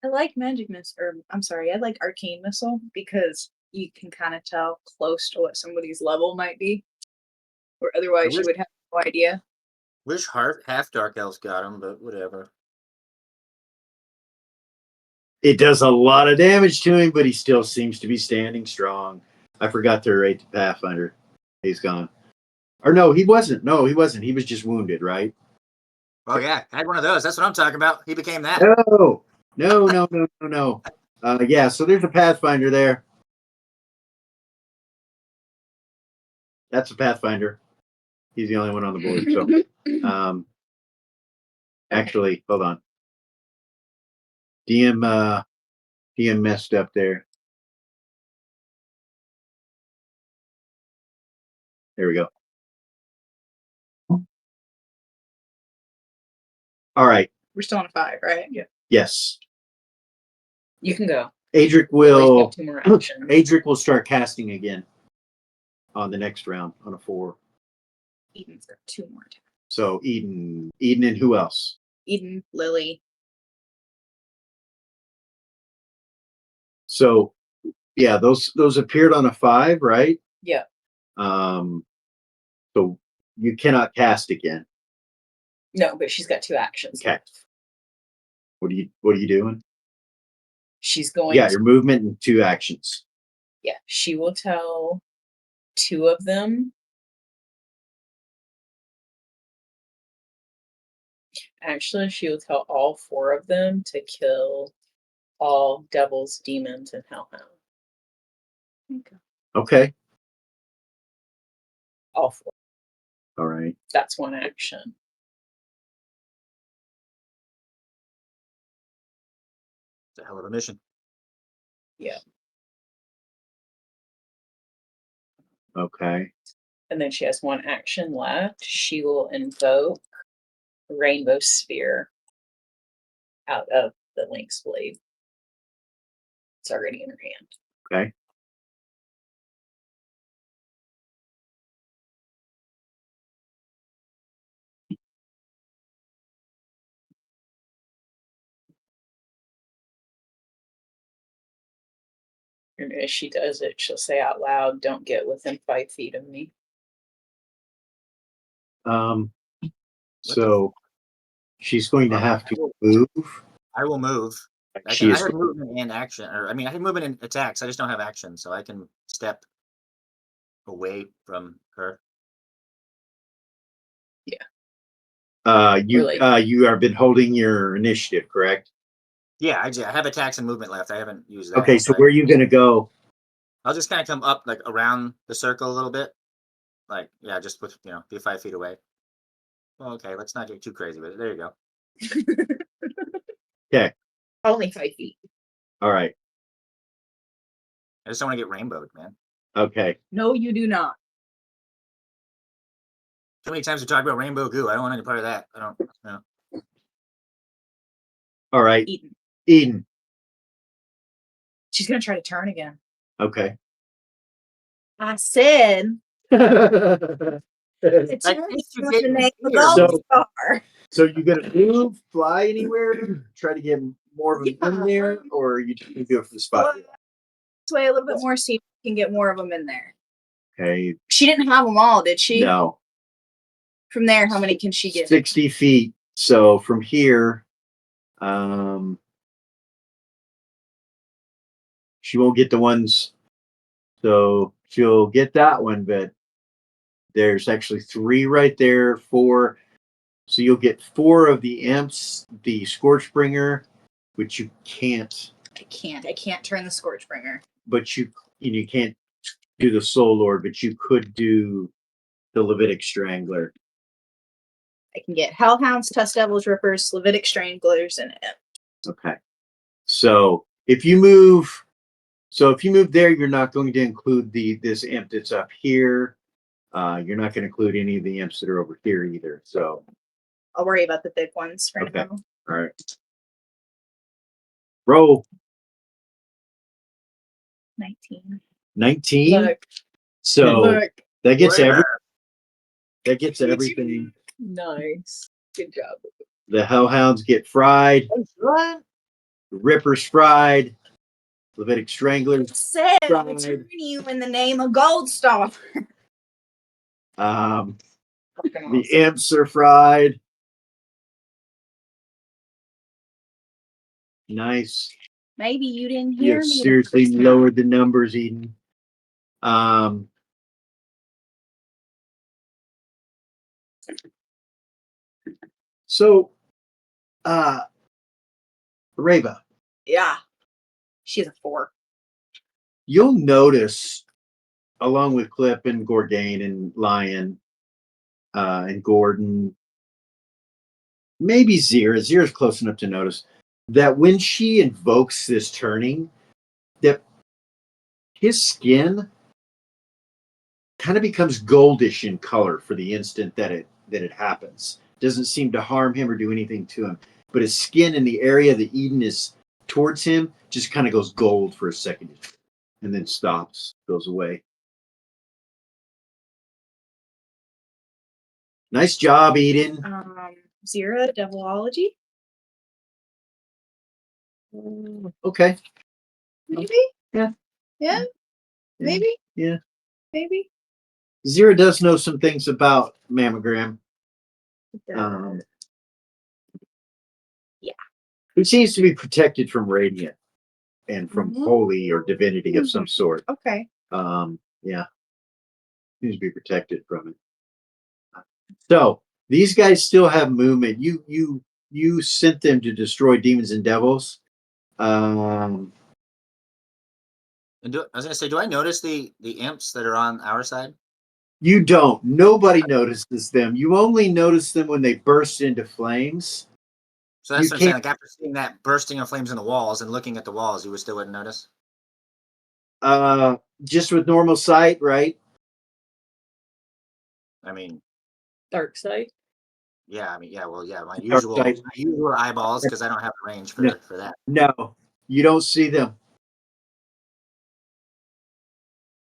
I like magic missile, or I'm sorry, I like arcane missile because you can kind of tell close to what somebody's level might be, or otherwise you would have no idea. Wish half Dark Elves got him, but whatever. It does a lot of damage to him, but he still seems to be standing strong. I forgot to rate the Pathfinder. He's gone. Or no, he wasn't. No, he wasn't. He was just wounded, right? Oh yeah, I had one of those. That's what I'm talking about. He became that. No. Yeah, so there's a Pathfinder there. That's a Pathfinder. He's the only one on the board. So, actually, hold on. DM messed up there. There we go. All right. We're still on a 5, right? Yeah. Yes. You can go. Adric Well, he's will. got 2 more actions. Adric will start casting again on the next round on a 4. Eden's got 2 more attacks. So Eden, and who else? Eden, Lily. So, yeah, those appeared on a 5, right? Yeah. So you cannot cast again. No, but she's got 2 actions. Okay. What are you doing? She's going Yeah, to, your movement and 2 actions. yeah, she will tell 2 of them. Actually, she will tell all 4 of them to kill all devils, demons, and hellhound. Okay. All 4. All right. That's 1 action. It's a hell of a mission. Yeah. Okay. And then she has 1 action left. She will invoke Rainbow Sphere out of the Lynx Blade. It's already in her hand. Okay. And as she does it, she'll say out loud, "Don't get within 5 feet of me." So she's going to have to move. I will move. I She is have movement and action, or I mean, I have movement and attacks. I just don't have action, so I can step away from her. You have been holding your initiative, correct? Yeah, I have attacks and movement left. I haven't used that. Okay, so where are you going to go? I'll just kind of come up like around the circle a little bit. Like, yeah, just with, be 5 feet away. Well, okay, let's not get too crazy with it. There you go. Okay. Only 5 feet. All right. I just don't want to get rainbowed, man. Okay. No, you do not. Too many times we talk about rainbow goo. I don't want any part of that. I don't know. All right. Eden. She's gonna try to turn again. Okay. I said it's Like, the name of So- star. So you gonna move, fly anywhere, try to get more of them in there, or are you just gonna do it for the spot? This way a little bit more, see if we can get more of them in there. Okay. She didn't have them all, did she? No. From there, how many can she get? 60 feet. So from here, she won't get the ones. So she'll get that one, but there's actually 3 right there, 4. So you'll get 4 of the imps, the Scorchbringer, which you can't. I can't turn the Scorchbringer. But you can't do the Soul Lord, but you could do the Levitic Strangler. I can get Hellhounds, Tusk Devils, Rippers, Levitic Stranglers, and Imp. Okay. So if you move there, you're not going to include this imp that's up here. You're not going to include any of the imps that are over here either. So I'll worry about the big ones for Okay. now. all right. Roll 19. 19. Look, So look. that gets Winner. everything. Nice. Good job. The Hellhounds get fried. What? The Rippers fried. Levitic Stranglers. Said Fried. return you in the name of Gold Star. Um, Fucking the awesome. imps are fried. Nice. Maybe you didn't You hear have me. the seriously first time. lowered the numbers, Eden. So, Reba, Yeah. She's a 4. you'll notice, along with Clip and Gorgain and Lion and Gordon, maybe Zira's close enough to notice that when she invokes this turning, that his skin kind of becomes goldish in color for the instant that it happens. Doesn't seem to harm him or do anything to him, but his skin in the area that Eden is towards him just kind of goes gold for a second and then stops, goes away. Nice job, Eden. Zira, Devilology. Okay. Maybe? Yeah. Yeah? Maybe? Yeah. Maybe? Zira does know some things about mammogram. Yeah. He seems to be protected from radiant and from Mhm. holy or divinity of some sort. Okay. Yeah. Seems to be protected from it. So these guys still have movement. You sent them to destroy demons and devils. And I was gonna say, do I notice the imps that are on our side? You don't. Nobody notices them. You only notice them when they burst into flames. So that's You what I'm saying. can't- Like after seeing that bursting of flames in the walls and looking at the walls, you still wouldn't notice. Just with normal sight, right? I mean, Dark side. yeah. I mean, yeah. Well, yeah. My Dark usual, sight. eyeballs because I don't have the range No. for that. No, you don't see them.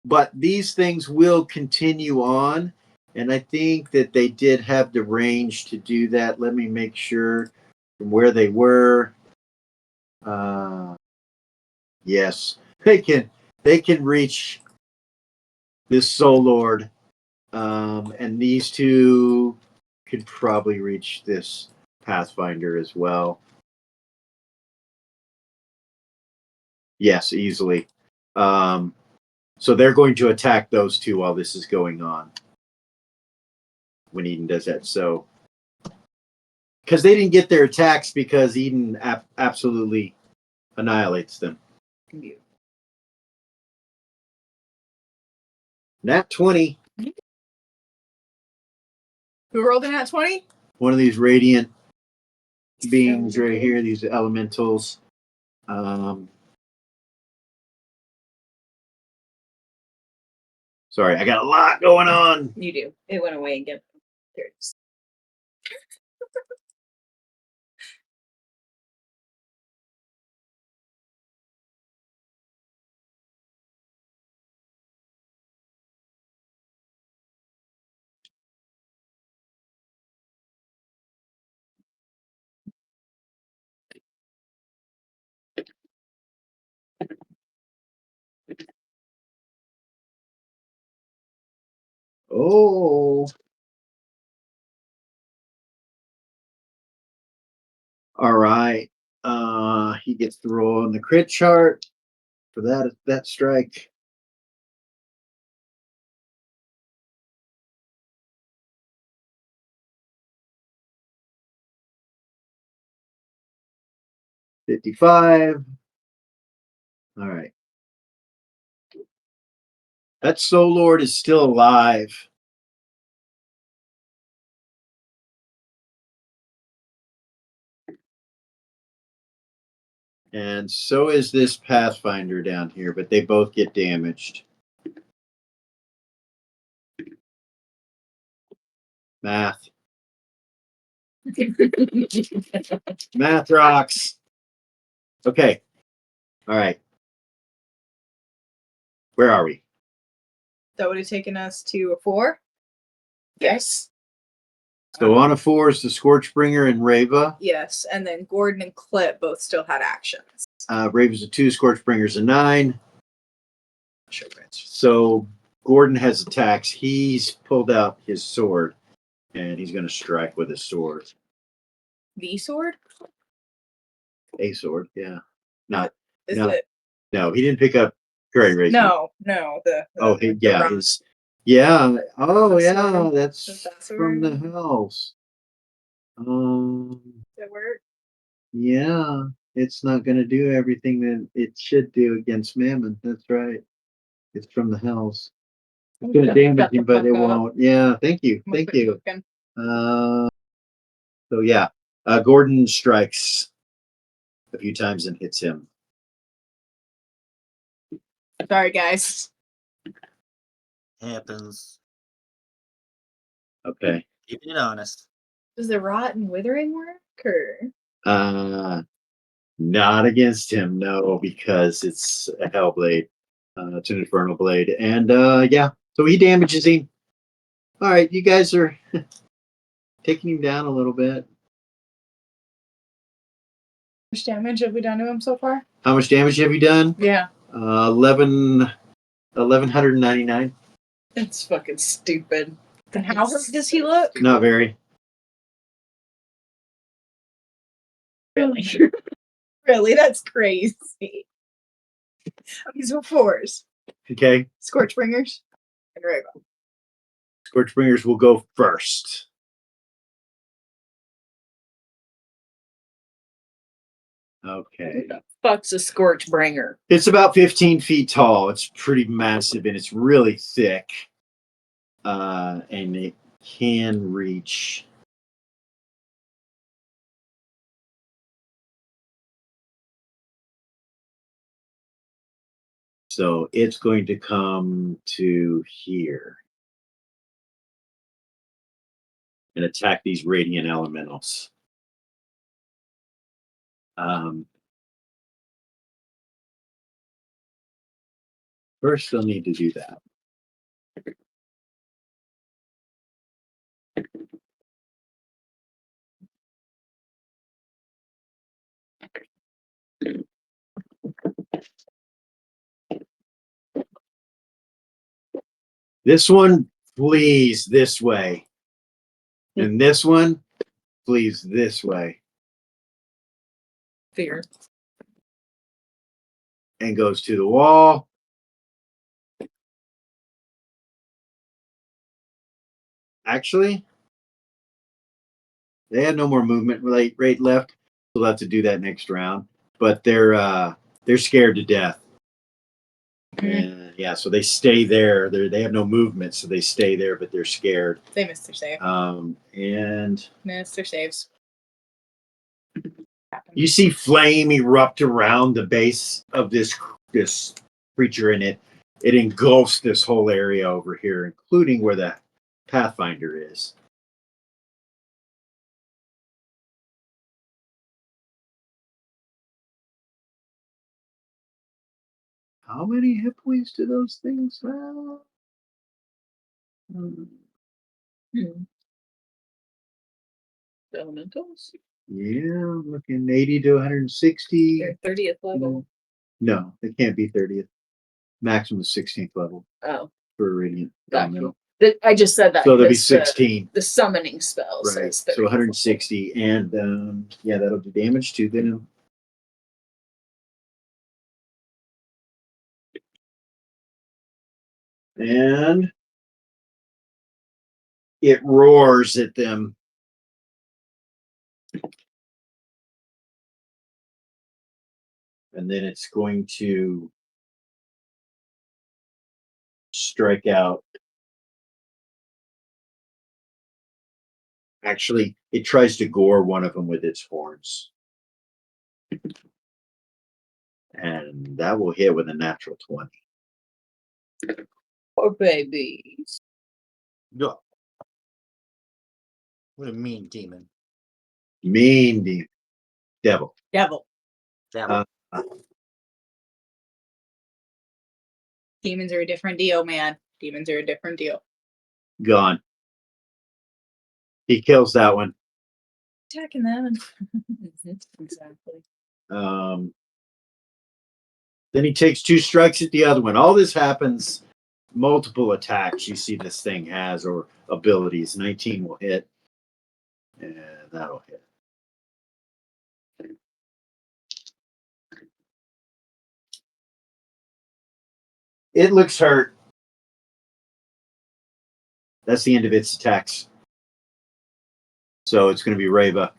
But these things will continue on. And I think that they did have the range to do that. Let me make sure from where they were. Yes, they can reach this Soul Lord. And these two could probably reach this Pathfinder as well. Yes, easily. So they're going to attack those two while this is going on. When Eden does that, so because they didn't get their attacks because Eden absolutely annihilates them. Nat 20. Who rolled in at 20? One of these radiant beings right here, these elementals. Sorry, I got a lot going on. You do. It went away again. There it is. Oh. All right. He gets to roll on the crit chart for that strike. $55. All right. That Soul Lord is still alive. And so is this Pathfinder down here, but they both get damaged. Math. Math rocks. Okay. All right. Where are we? That would have taken us to a 4. Yes. So on a 4 is the Scorchbringer and Rava. Yes, and then Gordon and Clip both still had actions. Rava's a 2, Scorchbringer's a 9. So Gordon has attacks. He's pulled out his sword, and he's going to strike with his sword. The sword? A sword, yeah. Not Is No. it? No, he didn't pick up Curry Razor. No. Oh, the yeah. rock. Yeah. Oh, The yeah. sword. That's Is that from the sword? house. Does it work? Yeah. It's not going to do everything that it should do against Mammon. That's right. It's from the house. It's going to damage Shut the him, but fuck it up. won't. Yeah. Thank you. I'm gonna Thank quit you. talking. So yeah. Gordon strikes a few times and hits him. Sorry, guys. Happens. Okay. Keeping it honest. Does the rot and withering work, or Not against him, no, because it's a Hellblade. It's an Infernal Blade. And yeah, so he damages him. All right, you guys are taking him down a little bit. how much damage have we done to him so far? How much damage have you done? Yeah. 1199. It's fucking stupid. And how hurt does he look? Not very. Really? Really? That's crazy. These were 4s. Okay. Scorchbringers and Rainbow. Scorchbringers will go first. Okay. Who the fuck's a Scorchbringer? It's about 15 feet tall. It's pretty massive and it's really thick. And it can reach. So it's going to come to here and attack these radiant elementals. First, they'll need to do that. This one flees this way. And this one flees this way Fear. and goes to the wall. Actually, they had no more movement rate left. So they'll have to do that next round. But they're scared to death. And yeah, so they stay there. They have no movement, so they stay there, but they're scared. They missed their save. And Missed their saves. you see flame erupt around the base of this creature, and it engulfs this whole area over here, including where the Pathfinder is. How many hit points do those things have? Elementals? Yeah, I'm looking 80 to 160. They're 30th level. No, they can't be 30th. Maximum is 16th level Oh, for Radiant gotcha. Elemental. I just said that. So there'll be because 16. The summoning spell Right. says So 30th 160. And yeah, that'll do damage to them. And it roars at them. And then it's going to strike out. Actually, it tries to gore one of them with its horns. And that will hit with a natural 20. Poor babies. Go. What a mean demon. Mean devil. Devil. Devil. Demons are a different deal, man. Demons are a different deal. Gone. He kills that one. Attacking them. Exactly. Then he takes 2 strikes at the other one. All this happens, multiple attacks you see this thing has or abilities. 19 will hit. And that'll hit. It looks hurt. That's the end of its attacks. So it's going to be Reba.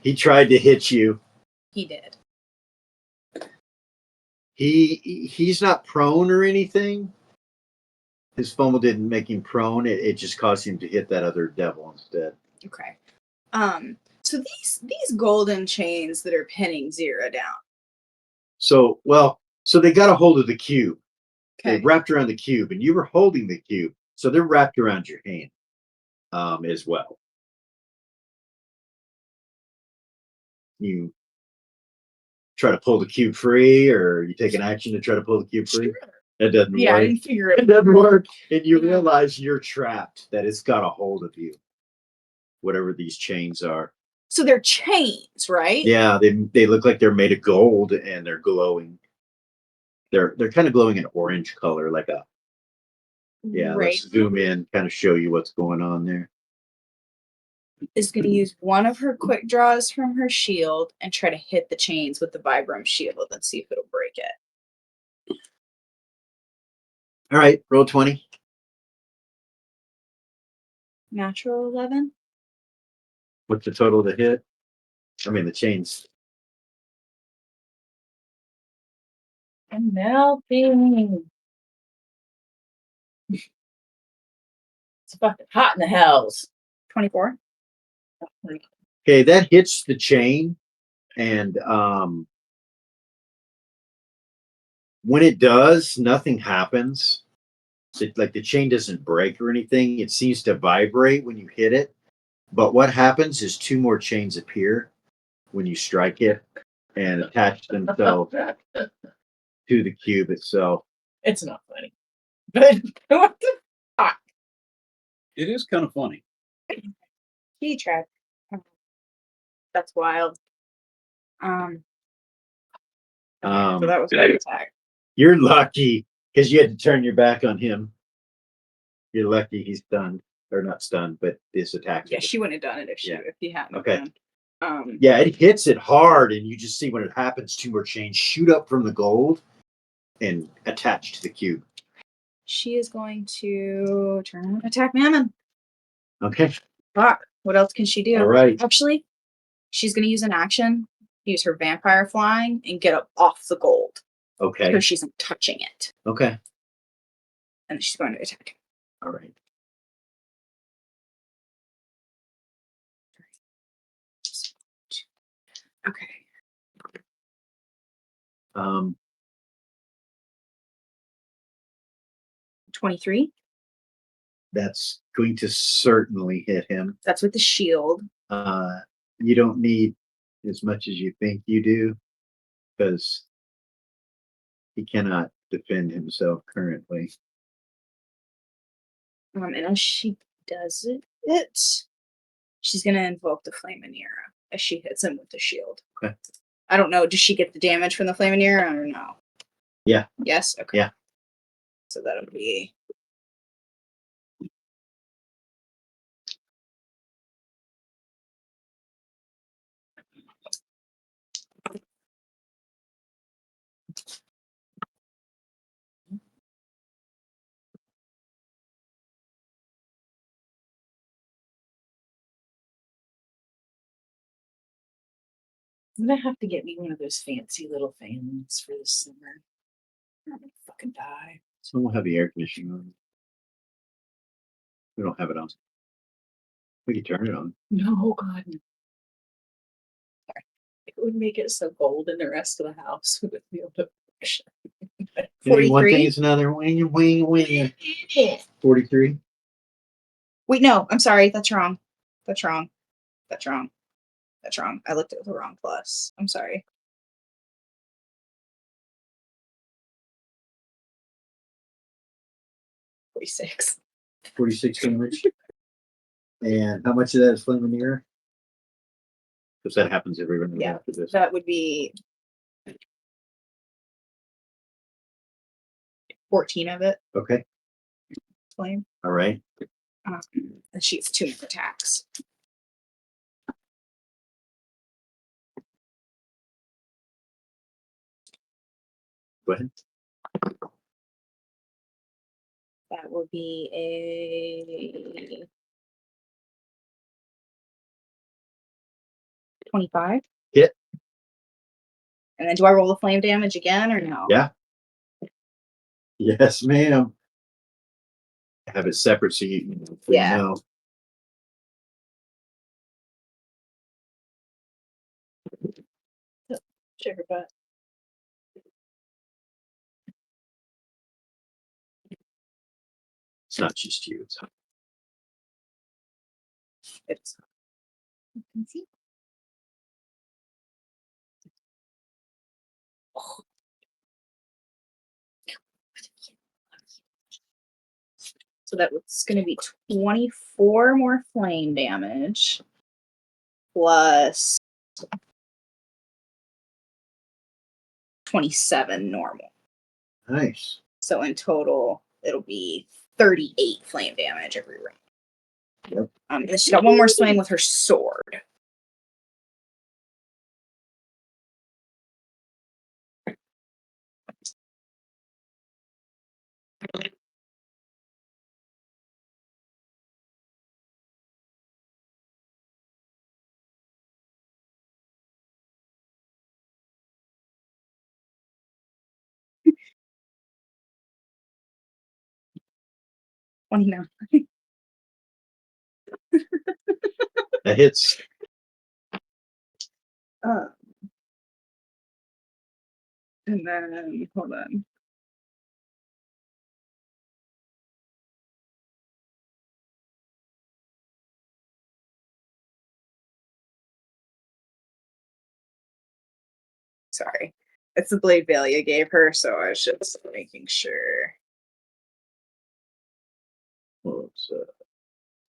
He tried to hit you. He did. He's not prone or anything. His fumble didn't make him prone. It just caused him to hit that other devil instead. Okay. So these golden chains that are pinning Zira down. So they got a hold of the cube. Okay. They wrapped around the cube, and you were holding the cube, so they're wrapped around your hand, as well. You try to pull the cube free, or you take an action to try to pull the cube free. It doesn't Yeah, I work. didn't figure it. It doesn't work, and you realize you're trapped. That it's got a hold of you. Whatever these chains are. So they're chains, right? Yeah, they look like they're made of gold, and they're glowing. They're kind of glowing an orange color, like a. Yeah, let's zoom in, kind of show you what's going on there. Is going to use one of her quick draws from her shield and try to hit the chains with the Vibram shield and see if it'll break it. All right, roll 20. Natural 11. What's the total to hit? I mean, the chains. I'm melting. It's fucking hot in the hells. 24. Okay, that hits the chain, and when it does, nothing happens. Like the chain doesn't break or anything. It seems to vibrate when you hit it. But what happens is 2 more chains appear when you strike it and attach themselves to the cube itself. It's not funny. But what the fuck? It is kind of funny. Key track. That's wild. So that was my attack. You're lucky because you had to turn your back on him. You're lucky he's stunned, or not stunned, but this attack. Yeah, she wouldn't have done it if he hadn't. Okay. Done. Yeah, it hits it hard, and you just see when it happens, 2 more chains shoot up from the gold and attach to the cube. She is going to turn and attack Mammon. Okay. Fuck. What else can she do? All right. Actually, she's going to use an action, use her vampire flying, and get up off the gold. Okay. So she's touching it. Okay. And she's going to attack. All right. Okay. 23. That's going to certainly hit him. That's with the shield. You don't need as much as you think you do, because he cannot defend himself currently. And as she does it, she's going to invoke the Flaminera as she hits him with the shield. Okay. I don't know. Does she get the damage from the Flaminera or no? Yeah. Yes? Okay. Yeah. So that'll be... I'm gonna have to get me one of those fancy little fans for this summer. I'm gonna fucking die. So we'll have the air conditioning on. We don't have it on. We can turn it on. No, God. No. would make it so gold in the rest of the house. We would be able to function. Getting one thing 43. is another. Wing. 43. Wait, no, I'm sorry. That's wrong. That's wrong. That's wrong. That's wrong. I looked at the wrong plus. I'm sorry. $46. 46 damage. And how much of that is flame in the air? Because that happens every round Yeah, after this. that would be 14 of it. Okay. Flame. All right. And she has 2 more attacks. Go ahead. That would be a 25. Hit. And then do I roll the flame damage again or no? Yeah. Yes, ma'am. Have it separate so you Yeah. know. Sugar butt. It's not just you. It's It's you can see. So that was going to be 24 more flame damage plus 27 normal. nice. So in total, it'll be 38 flame damage every round. Yep. And she's got one more swing with her sword. No. That hits. And then hold on. Sorry. It's the blade veil you gave her, so I was just making sure. Well, it's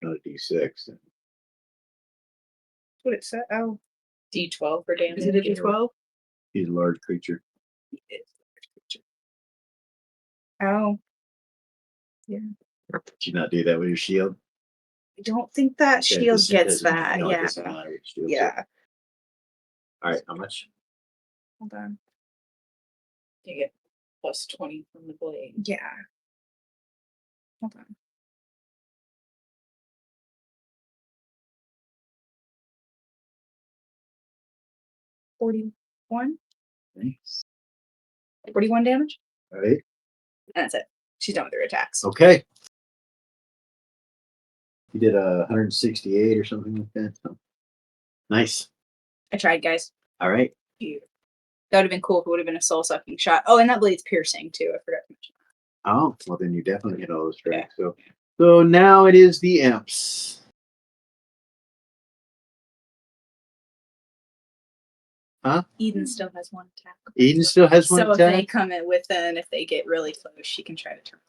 not a D6. What it said? Oh, D12 for damage. is it a D12? He's a large creature. Oh, Did you not do that with your shield? I don't think that Yeah, shield this gets doesn't- that. no, it Yeah. doesn't matter what shield says. Yeah. All right. How much? Hold on. You get plus 20 from the blade. Yeah. Hold on. $41? Thanks. 41 damage? All right. And that's it. She's done with her attacks. Okay. You did 168 or something like that. So. Nice. I tried, guys. All right. That would have been cool if it would have been a soul sucking shot. Oh, and that blade's piercing too. I forgot to mention that. Oh, well, then you definitely hit all those strikes. So now it is the imps. Huh? Eden still has 1 attack. Eden still has one So if they attack. come in within, if they get really close, she can try to turn.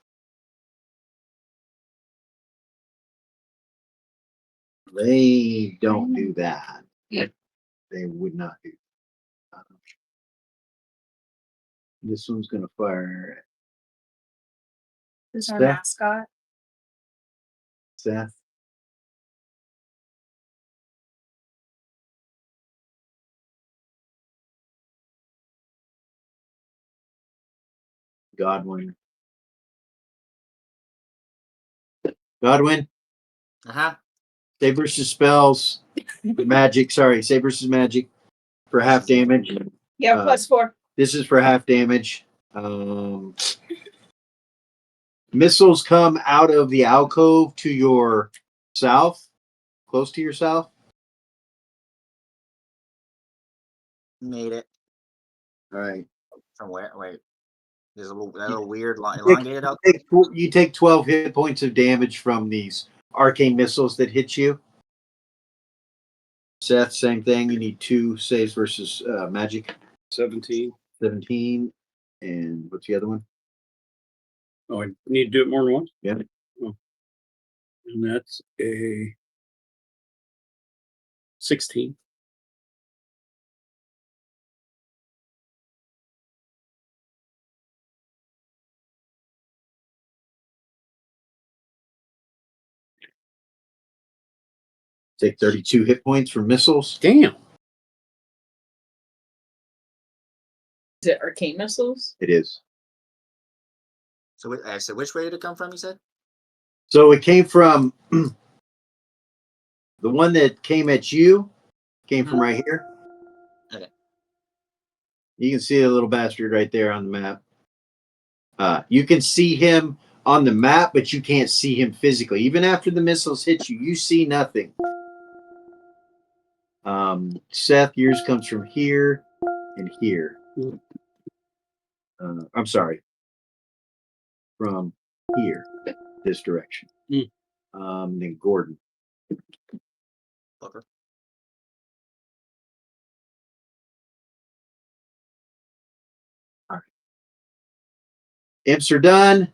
They don't do that. They would not do that. This one's going to fire This is our Steph. mascot. Seth. Godwin. Godwin. Uh-huh. Save versus spells. Magic. Sorry. Save versus magic for half damage. Yeah, Uh, +4. This is for half damage. Missiles come out of the alcove to your south, close to your south. Made it. All right. From where? Wait. There's a little weird Take- elongated out. You take 12 hit points of damage from these arcane missiles that hit you. Seth, same thing. You need 2 saves versus magic. 17. 17. And what's the other one? Oh, I need to do it more than once? Yeah. Oh. And that's a 16. Take 32 hit points from missiles. Damn. Is it arcane missiles? It is. So I said, which way did it come from? You said. So it came from the one that came at you, came from right here. Okay. You can see the little bastard right there on the map. You can see him on the map, but you can't see him physically. Even after the missiles hit you, you see nothing. Seth, yours comes from here and here. I'm sorry. From here, this direction. Then Gordon. Fucker. Imps are done.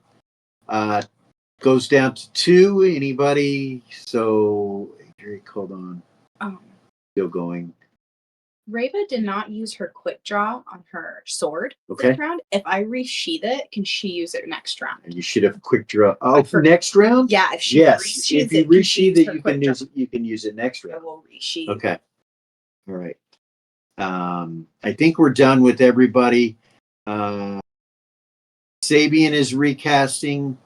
Goes down to 2. Anybody? So, Drake, hold on. Still going. Reva did not use her quick draw on her sword Okay. this round. If I resheath it, can she use it next round? And you should have quick draw. Oh, for for- next round? Yeah, if she Yes. resheaths If you it, can she resheath use it, her you quick can draw? use it next I round. will resheath. Okay. All right. I think we're done with everybody. Sabian is recasting.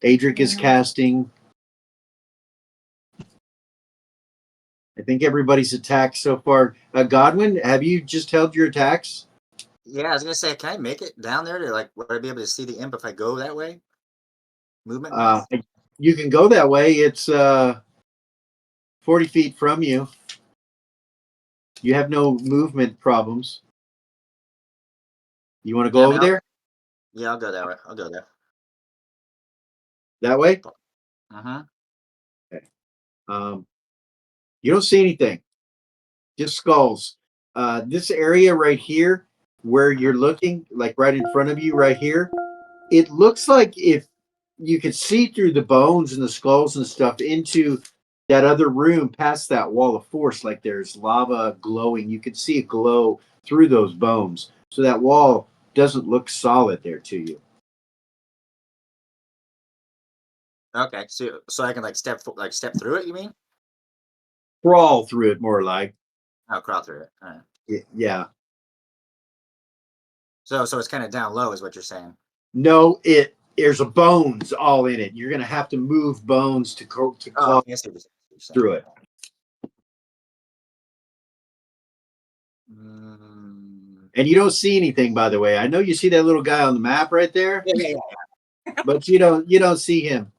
Adric is Yeah. casting. I think everybody's attacked so far. Godwin, have you just held your attacks? Yeah, I was gonna say, can I make it down there to like where I'd be able to see the imp if I go that way? Movement. You can go that way. It's 40 feet from you. You have no movement problems. You want to go over there? Yeah, I'll go that way. I'll go there. That way? Uh-huh. You don't see anything. Just skulls. This area right here, where you're looking, like right in front of you, right here, it looks like if you could see through the bones and the skulls and stuff into that other room past that wall of force, like there's lava glowing. You could see a glow through those bones. So that wall doesn't look solid there to you. Okay, so I can like step through it. You mean? Crawl through it more like. Oh, crawl through it. All right. Yeah. So it's kind of down low, is what you're saying. No, there's a bones all in it. You're gonna have to move bones to claw Yes, you're saying. through it. And you don't see anything, by the way. I know you see that little guy on the map right there, Yeah. but you don't see him.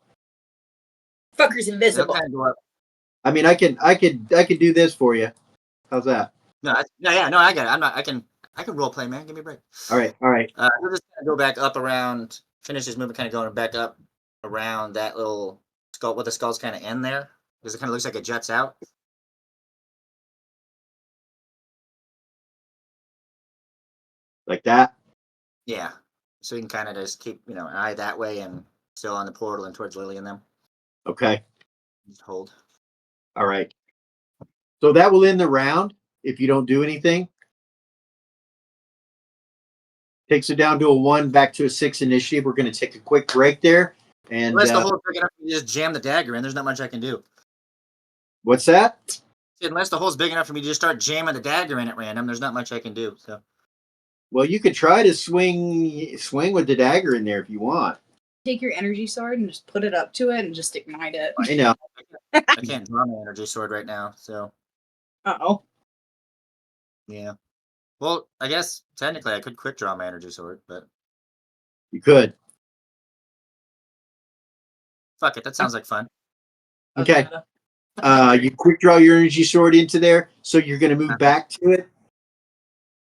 Fucker's They'll invisible. kind of go up. I mean, I could do this for you. How's that? No, I get it. I can role play, man. Give me a break. All right. We'll just kind of go back up around, finish this movement, kind of going back up around that little skull, what the skull's kind of end there, because it kind of looks like it juts out. Like that. Yeah. So you can kind of just keep, an eye that way and still on the portal and towards Lily and them. Okay. Just hold. All right. So that will end the round if you don't do anything. Takes it down to a 1, back to a 6 initiative. We're going to take a quick break there. And Unless the hole's big enough, you just jam the dagger in. There's not much I can do. What's that? Unless the hole's big enough for me to just start jamming the dagger in at random, there's not much I can do. So. Well, you could try to swing with the dagger in there if you want. Take your energy sword and just put it up to it and just ignite it. I know. I can't draw my energy sword right now, so. Uh-oh. Yeah. Well, I guess technically I could quick draw my energy sword, but You could. fuck it. That sounds like fun. Okay. You quick draw your energy sword into there, so you're going to move back to it.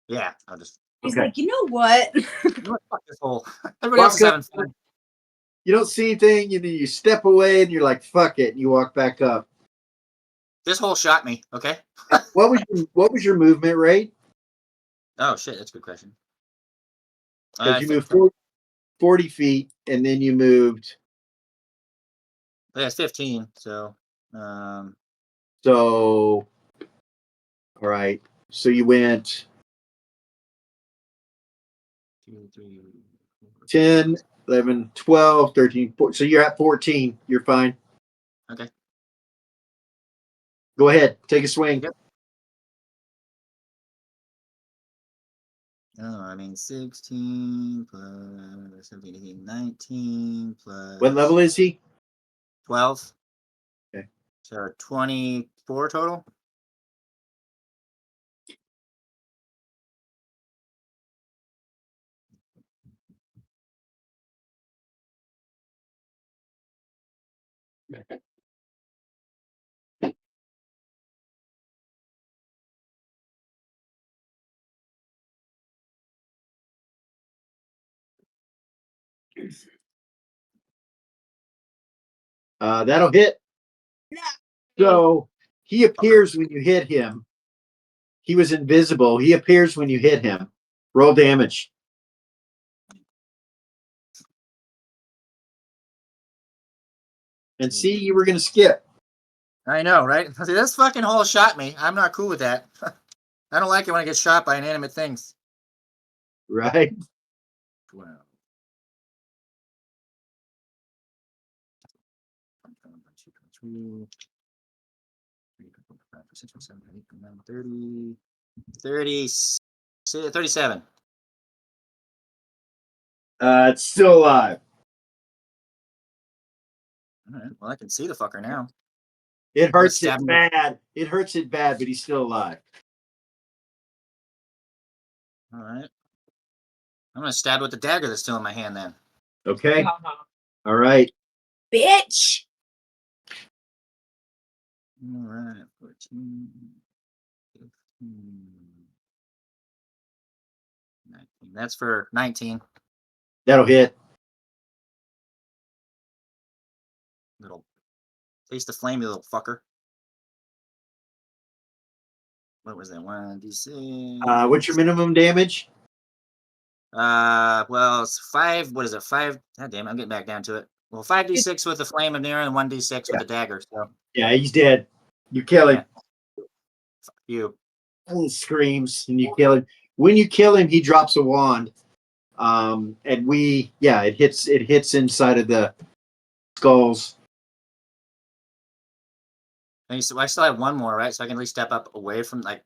Yeah, I'll just. He's Okay. like, you know what? You know what? Fuck this hole. Everybody else is Walk having up. fun. You don't see anything. You step away and you're like, fuck it. And you walk back up. This hole shot me. Okay. What was your movement rate? Oh shit, that's a good question. Because you moved 40 feet and then you moved. Yeah, it's 15. So, So, all right. So you went 2, 3, 4, 10, 11, 12, 13. So you're at 14. You're fine. Okay. Go ahead. Take a swing. Yep. Oh, I mean 16 plus 17, 18, 19 plus. What level is he? 12. Okay. So 24 total. That'll hit. So he appears when you hit him. He was invisible. He appears when you hit him. Roll damage. And see, you were going to skip. I know, right? See, this fucking hole shot me. I'm not cool with that. I don't like it when I get shot by inanimate things. Right? 12. 3, 4, 5, 6, 7, 8, 9, 30, 37. It's still alive. All right. Well, I can see the fucker now. It hurts it stab him. bad. It hurts it bad, but he's still alive. All right. I'm gonna stab it with the dagger that's still in my hand then. Okay. All right. Bitch. All right. 14, 15, 19. That's for 19. That'll hit. Little taste the flame, you little fucker. What was that? 1d6. What's your minimum damage? Well, it's 5. What is it? 5. God damn it, I'm getting back down to it. Well, 5d6 with the flame of near and 1d6 with the dagger. So Yeah, he's dead. You kill him. fuck you. He screams and you kill him. When you kill him, he drops a wand. And it hits inside of the skulls. And so I still have one more, right? So I can at least step up away from, like,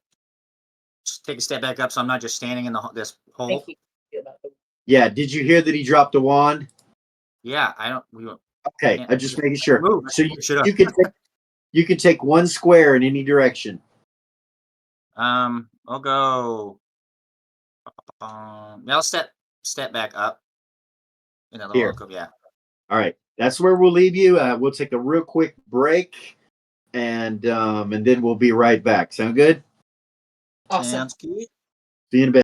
just take a step back up, so I'm not just standing in this hole. Thank you about the Yeah. Did you hear that he dropped a wand? Yeah, I don't. We Okay, can't I'm just making sure. move. So Should've. you can take one square in any direction. I'll go. I'll step back up. In that little Here. alcove, yeah. All right, that's where we'll leave you. We'll take a real quick break, and then we'll be right back. Sound good? awesome. Sounds good. See you in a bit.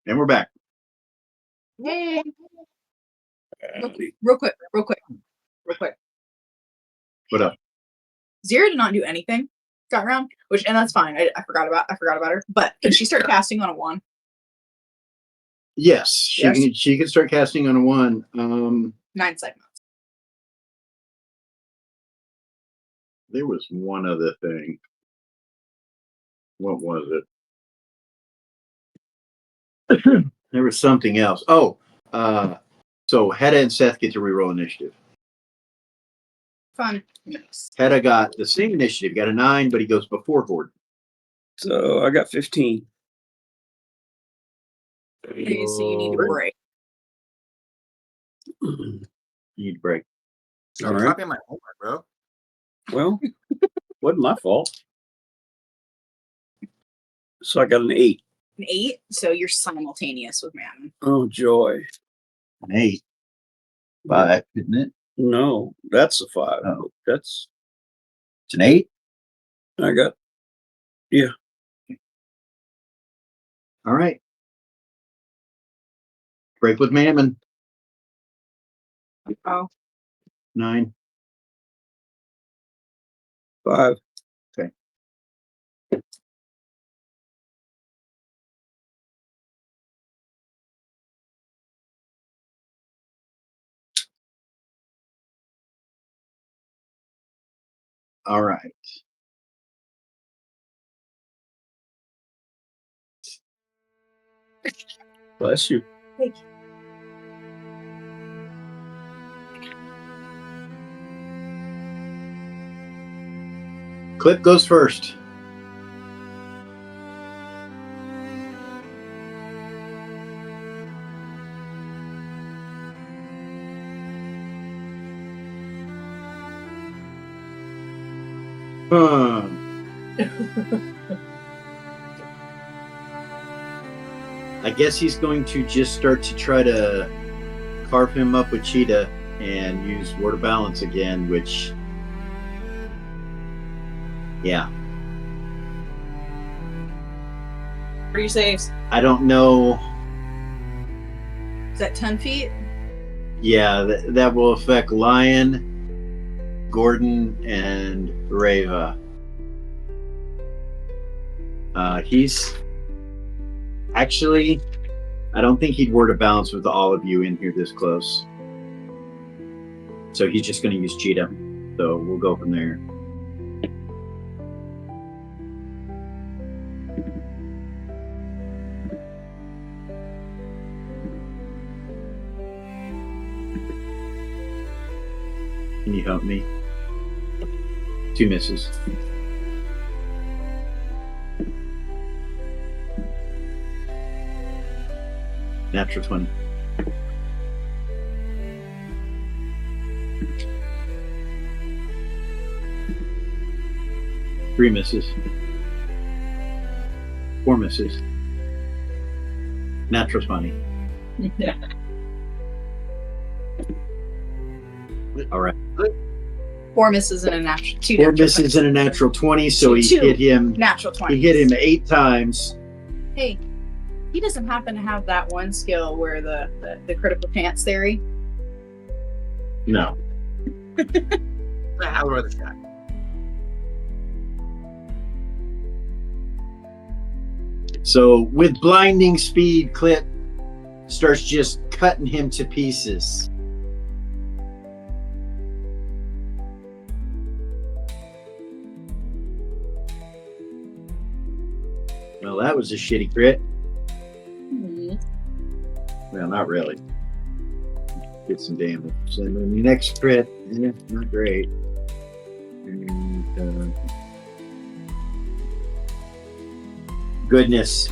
And we're back. Yay. Howdy. Real quick. What up? Zira did not do anything that round, and that's fine. I forgot about her. But can she start casting on a 1? Yes, Yes. she can start casting on a 1. 9 segments. There was one other thing. What was it? There was something else. Oh, so Hedda and Seth get to reroll initiative. Fun. Nice. Hedda got the same initiative, got a 9, but he goes before Gordon. So I got 15. Okay, so you need to break. You need to break. You're All right. copying my homework, bro. Well, wasn't my fault. So I got an 8. An 8, so you're simultaneous with Mammon. Oh, joy. An 8. 5, isn't it? No, that's a 5. Oh. That's, It's an 8? I got, All right. Break with Mammon. Oh. 9. 5. Okay. All right. Bless you. Thank you. Clip goes first. I guess he's going to just start to try to carve him up with Cheetah and use Word of Balance again, which, yeah. What are your saves? I don't know. Is that 10 feet? Yeah, that will affect Lion, Gordon, and Reva. He's actually, I don't think he'd Word of Balance with all of you in here this close. So he's just going to use Cheetah. So we'll go from there. Can you help me? 2 misses. Natural 20. Three misses. 4 misses. Natural 20. All right. 4 misses and a natural 2. 4 misses and a natural 20, so he Two. hit him. Natural 20. He hit him 8 times. Hey, he doesn't happen to have that one skill where the critical chance theory. No. I'll roll the shot. So with blinding speed, Clip starts just cutting him to pieces. Well, that was a shitty crit. Well, not really. Get some damage. And then the next crit, not great. And, goodness.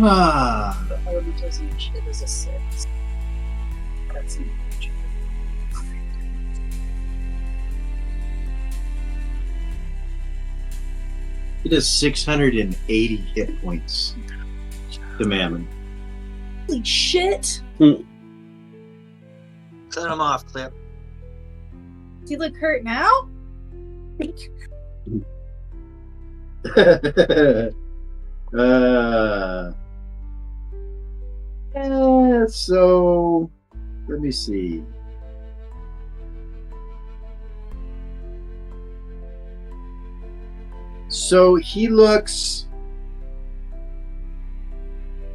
Ah. The orbital's initiative is a 6. That's an initiative. It does 680 hit points to Mammon. Holy shit! Cut him off, Clip. Do you look hurt now? So let me see. So he looks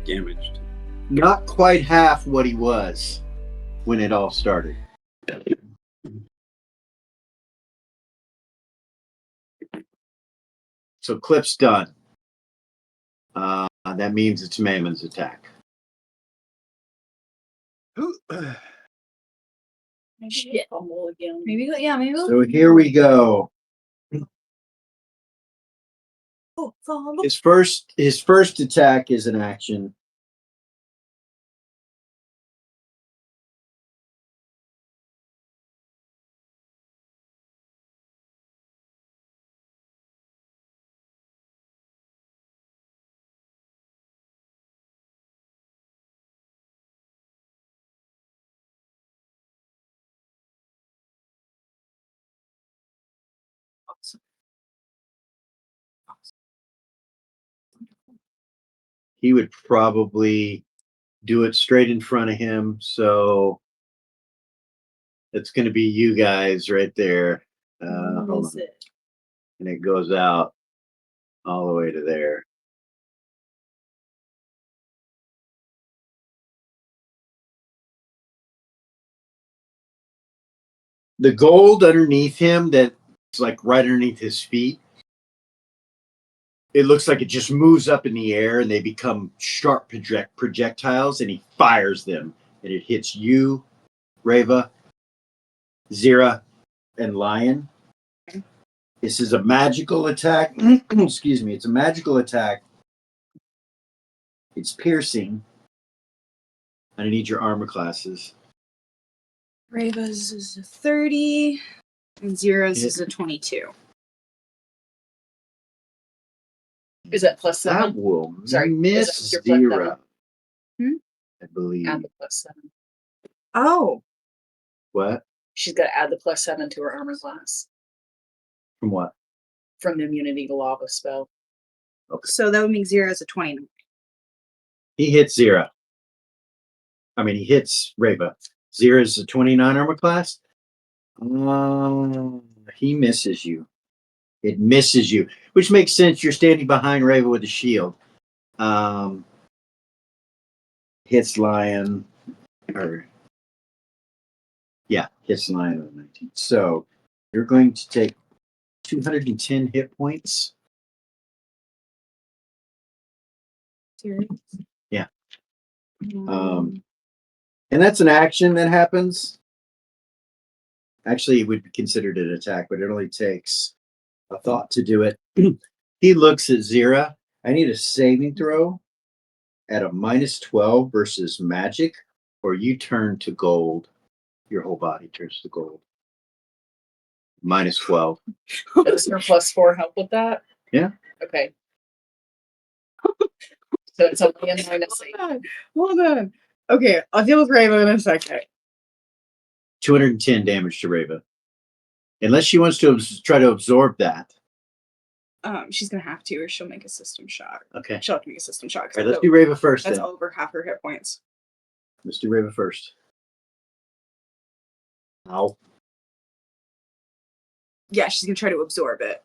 Damaged. not quite half what he was when it all started. So Clip's done. That means it's Mammon's attack. Shit. Fumble again. Maybe maybe. So here we go. Oh, fumble. His first attack is an action. He would probably do it straight in front of him. So it's going to be you guys right there. Hold on. And it goes out all the way to there. The gold underneath him, that's like right underneath his feet, it looks like it just moves up in the air and they become sharp projectiles, and he fires them, and it hits you, Reva, Zira, and Lion. This is a magical attack. Excuse me. It's a magical attack. It's piercing. I need your armor classes. Reva's is a 30, and Zero's is a 22. Is that plus That 7? will Sorry, miss is that your plus Zira. Hmm? I believe. Add the plus 7. Oh, What? She's got to add the plus 7 to her armor class From what? from the immunity to lava spell. so that would make Zero's a 29. He hits Zira. I mean, he hits Reva. Zira's a 29 armor class. He misses you. It misses you, which makes sense. You're standing behind Reva with a shield. Hits Lion, or yeah, hits Lion with 19. So you're going to take 210 hit points. Serious? Yeah. And that's an action that happens. Actually, it would be considered an attack, but it only takes a thought to do it. He looks at Zira. I need a saving throw at a -12 versus magic, or you turn to gold. Your whole body turns to gold. -12. Does her plus 4 help with that? Yeah. Okay. So it's only a -8. Hold on. Okay, I'll deal with Reva in a second. 210 damage to Reva. Unless she wants to try to absorb that. She's gonna have to, or she'll make a system shock. Okay. She'll have to make a system shock. All right, let's do Reva first That's then. over half her hit points. Let's do Reva first. Ow. Yeah, she's gonna try to absorb it.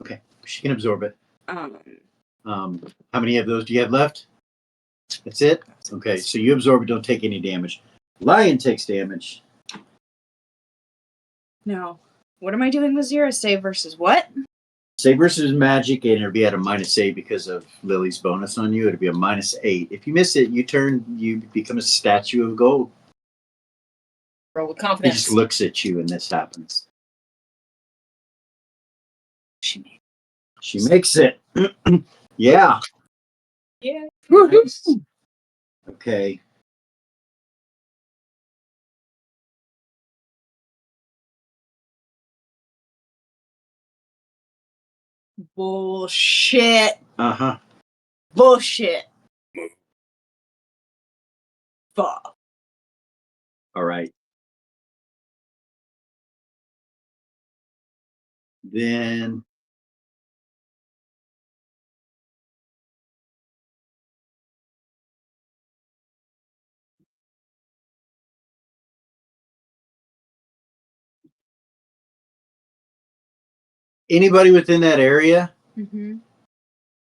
Okay, she can absorb it. Um, How many of those do you have left? That's it? Okay, so you absorb it, don't take any damage. Lion takes damage. no. What am I doing with Zero? Save versus what? Save versus magic, and it'll be at a -8 because of Lily's bonus on you. It'll be a -8. If you miss it, you become a statue of gold. Roll with He confidence. just looks at you, and this happens. She makes it. Yeah. Yeah. Okay. Bullshit. Uh-huh. Bullshit. Fuck. All right. Then anybody within that area Mm-hmm.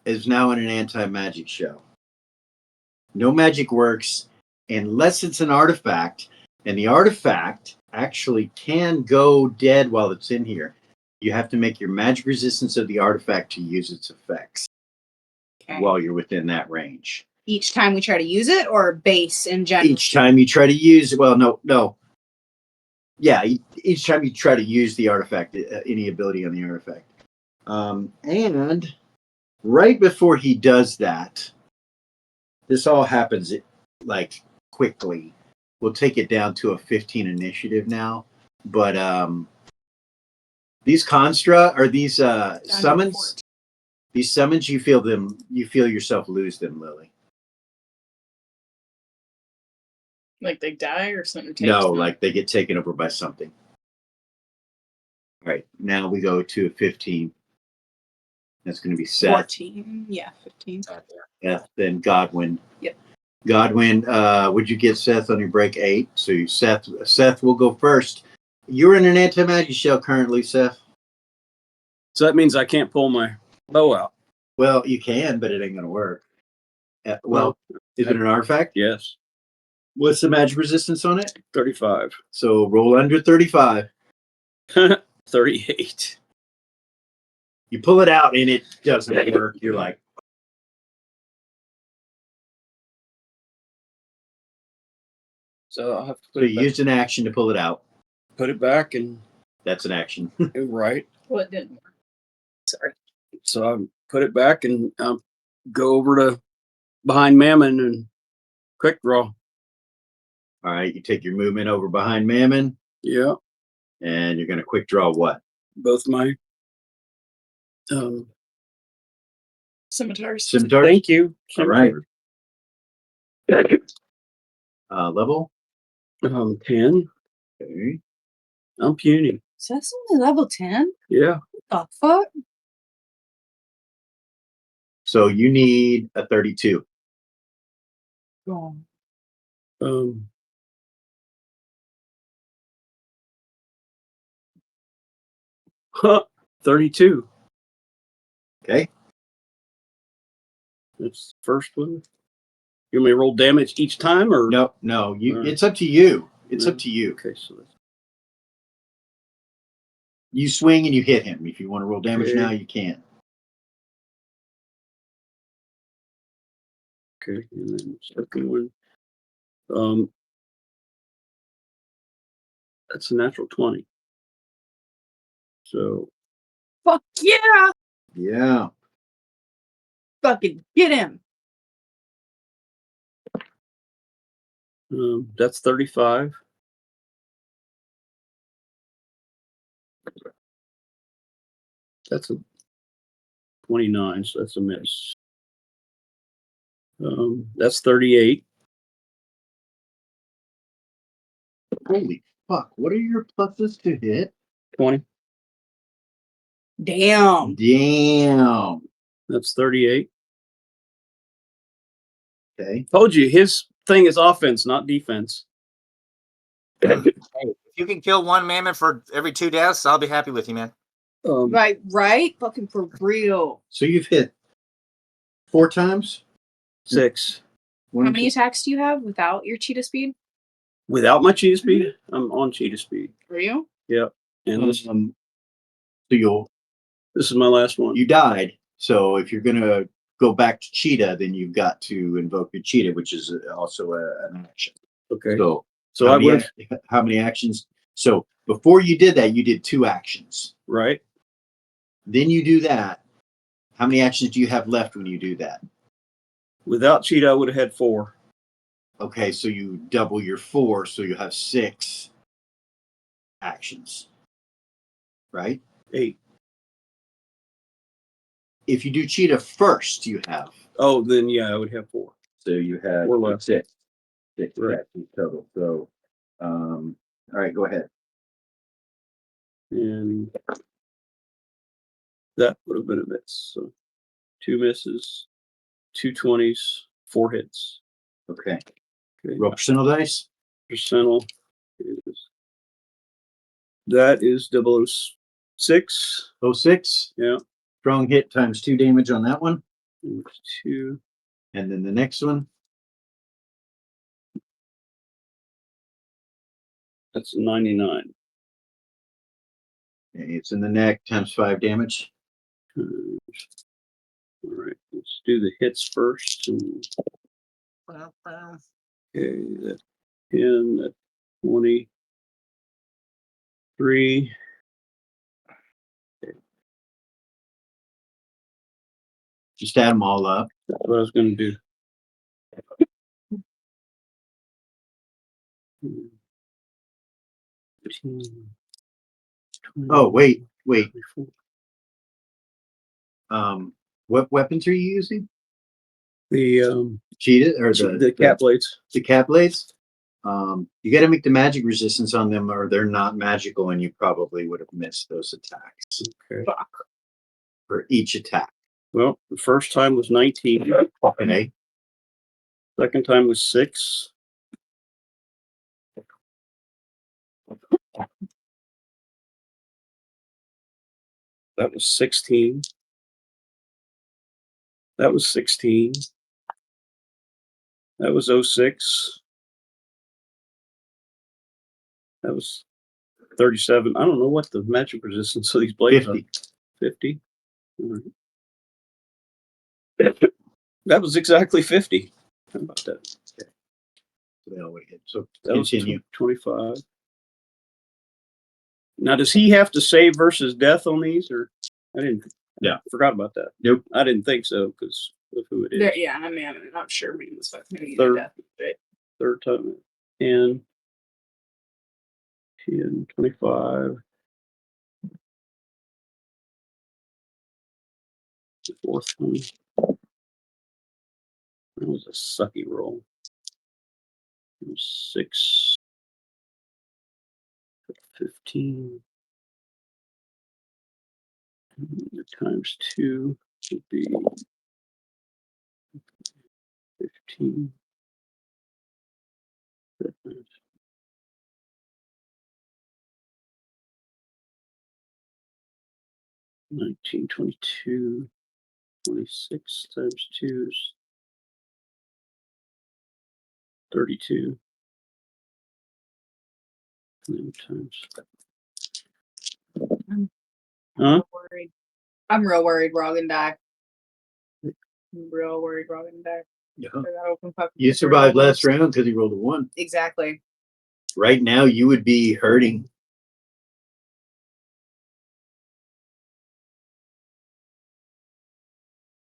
is now in an anti-magic show. No magic works unless it's an artifact, and the artifact actually can go dead while it's in here. You have to make your magic resistance of the artifact to use its effects Okay. while you're within that range. Each time we try to use it, or base in general? Each time you try to use, well, no. Yeah, each time you try to use the artifact, any ability on the artifact. And right before he does that, this all happens like quickly. We'll take it down to a 15 initiative now. But these construct or these summons, you feel yourself lose them, Lily. Like they die or something? Takes No, them? like they get taken over by something. All right, now we go to a 15. That's going to be Seth. 14. Yeah, 15. Seth, then Godwin. Yep. Godwin, would you get Seth on your break 8? So Seth will go first. You're in an anti-magic shell currently, Seth. So that means I can't pull my bow out. Well, you can, but it ain't going to work. Is it an artifact? Yes. What's the magic resistance on it? 35. So roll under 35. 38. You pull it out and it doesn't work. You're like, So I'll have to so you used an action to pull it out. put it back and That's an action. right. Well, it didn't work. Sorry. So I put it back and go over to behind Mammon and quick draw. All right, you take your movement over behind Mammon, Yeah. and you're going to quick draw what? Both my Scimitars. Scimitar? thank you. All right. Level? 10. Okay. I'm puny. So that's only level 10? Yeah. The fuck? So you need a 32. Oh. 32. Okay. That's the first one. You want me to roll damage each time or No. All right. It's up to you. It's No. up to you. Okay, so that's You swing and you hit him. If you want to roll damage Okay. now, you can. okay. And then second one. That's a natural 20. So Fuck yeah! Yeah. Fucking get him. that's 35. That's a 29, so that's a miss. That's 38. Holy fuck. What are your pluses to hit? 20. Damn. Damn. That's 38. Okay. Told you his thing is offense, not defense. Hey, if you can kill one Mammon for every 2 deaths, I'll be happy with you, man. Right? Fucking for real. So you've hit 4 times? 6. One, How many two- attacks do you have without your cheetah speed? Without my cheetah speed, I'm on cheetah speed. Are you? Yep. And this So is my last one. you died. So if you're gonna go back to cheetah, then you've got to invoke your cheetah, which is also an action. Okay. So So I would how many actions? So before you did that, you did 2 actions. right. Then you do that. How many actions do you have left when you do that? Without cheetah, I would have had 4. Okay, so you double your 4, so you have 6 actions. Right? 8. if you do cheetah first, you have. Oh, then yeah, I would have 4. So you had Four left. 6. 6 Right. attacks total. So, all right, go ahead. And that would have been a miss. So 2 misses, 2 20s, 4 hits. Okay. Okay. Roll percentile dice. Percentile is that is 006. 06. Yeah. Strong hit times 2 damage on that one. And 2. And then the next one. That's 99. It's in the neck times 5 damage. All right, let's do the hits first. And, okay, that 10, that 23. Just add them all up. That's what I was going to do. Oh, wait. 24. What weapons are you using? The Cheetah or the cat blades. The cat blades. You got to make the magic resistance on them, or they're not magical, and you probably would have missed those attacks. Okay. For each attack. Well, the first time was 19. Okay. Second time was 6. That was 16. That was 16. That was 06. That was 37. I don't know what the magic resistance of these blades 50. are. 50. All right. That was exactly 50. How about that? So they all would hit. So That continue. was 25. Now, does he have to save versus death on these, or I didn't? Yeah. Forgot about that. Nope. I didn't think so because of who it is. Yeah, I mean, I'm not sure we was fucking Third, third time. 10, 25. The fourth one. That was a sucky roll. It was 6, 15. Times 2 would be 15. 19, 22, 26 times 2 is 32. And then times. Huh? Worried. I'm real worried we're all gonna die. I'm real worried we're all gonna die. Yeah. I got open fucking You fingers. survived last round because you rolled a 1. Exactly. Right now, you would be hurting.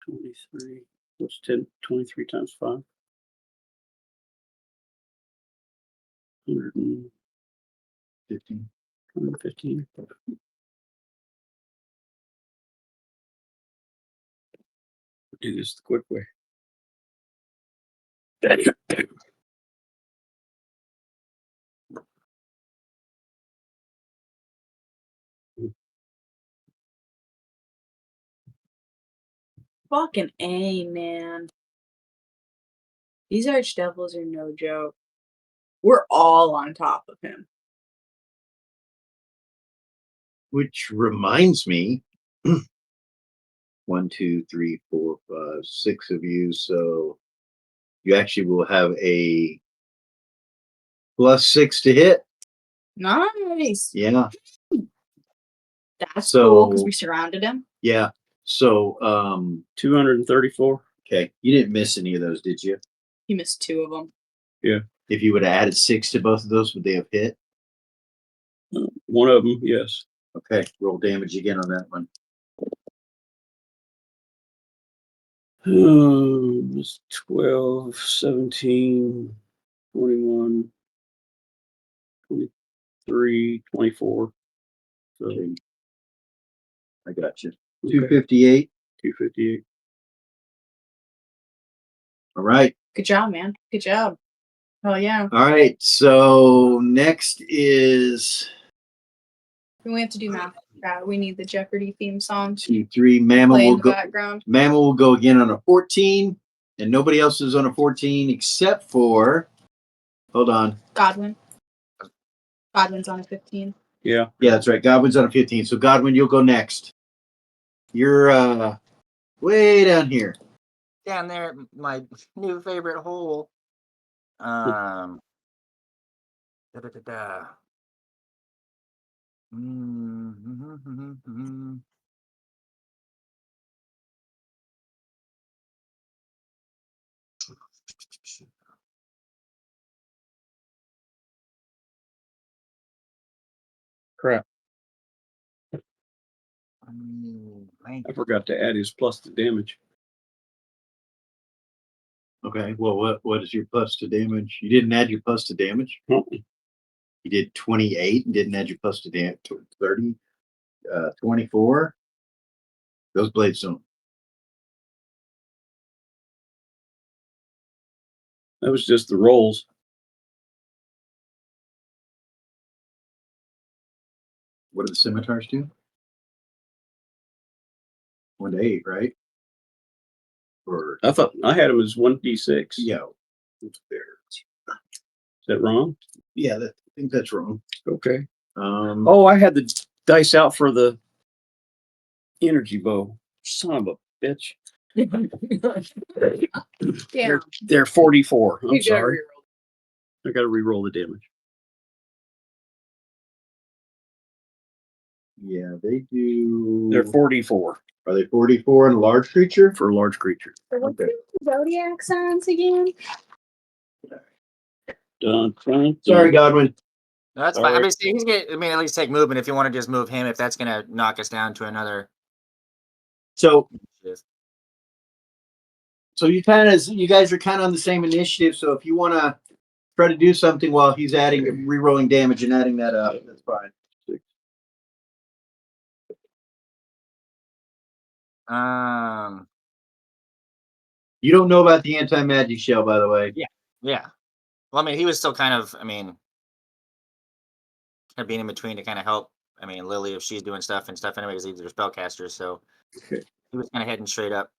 $23. What's 10? 23 times 5. 15. 115. Do this the quick way. Fucking A, man. These archdevils are no joke. We're all on top of him. Which reminds me, 1, 2, 3, 4, 5, 6 of you. So you actually will have a +6 to hit. Nice. Yeah. That's So- cool because we surrounded him. Yeah. So, 234. okay. You didn't miss any of those, did you? He missed 2 of them. If you would have added 6 to both of those, would they have hit? One of them, yes. Okay. Roll damage again on that one. It's 12, 17, 21, 23, 24. So, Okay. I got you. okay. 258. 258. All right. Good job, man. Good job. Oh yeah. All right. So next is We have to do math. We need the Jeopardy theme song to 2, 3. Mammal play in will the go. background. Mammal will go again on a 14, and nobody else is on a 14 except for. Hold on. Godwin. Godwin's on a 15. Yeah. Yeah, that's right. Godwin's on a 15. So Godwin, you'll go next. You're way down here. Down there, at my new favorite hole. Da, da, da, da. Mm-hmm. Crap. Man. I forgot to add his plus to damage. Okay. Well, what is your plus to damage? You didn't add your plus to damage. Oh, You did 28 and didn't add your plus to damage. 30, 24. Those blades don't. that was just the rolls. What do the scimitars do? 1 to 8, right? Or I thought I had him as 1d6. yeah, it's there. Is that wrong? Yeah, I think that's wrong. Okay. Oh, I had the dice out for the energy bow. Son of a bitch. Yeah. They're 44. I'm You gotta sorry. reroll. I got to re-roll the damage. yeah, they do. They're 44 Are they 44 in a large creature? for a large creature. So what's Okay. the zodiac signs again? Dun, dun, dun. Sorry, Godwin. No, that's All fine. I right. mean, see, he's gonna. I mean, at least take movement if you want to just move him. If that's gonna knock us down to another. So Shift. you guys are kind of on the same initiative. So if you want to try to do something while he's adding re-rolling damage and adding that up, that's fine. You don't know about the anti-magic shell, by the way. Yeah. Well, I mean, he was still kind of. I mean, kind of being in between to kind of help. I mean, Lily, if she's doing stuff and stuff anyway, because these are spellcasters, so Okay. he was kind of heading straight up,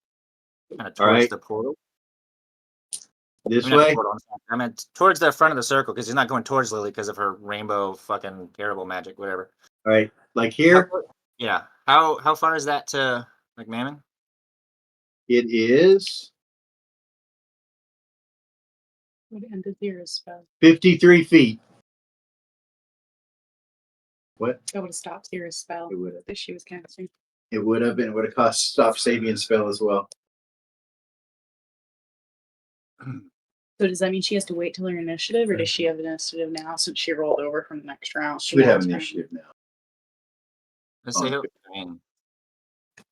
kind of All towards right. the portal. This I mean, not the way. portal, I meant towards the front of the circle because he's not going towards Lily because of her rainbow fucking terrible magic, whatever. All right. Like here, Yeah. How far is that to McMahon? it is Would end of zero spell. 53 feet. What? That would have stopped Zira's spell It would have. that she was casting. It would have been. It would have cost stop saving spell as well. So does that mean she has to wait till her initiative, or does she have initiative now since she rolled over from the next round? She would have Now it's initiative now. Let's say, Oh. I mean,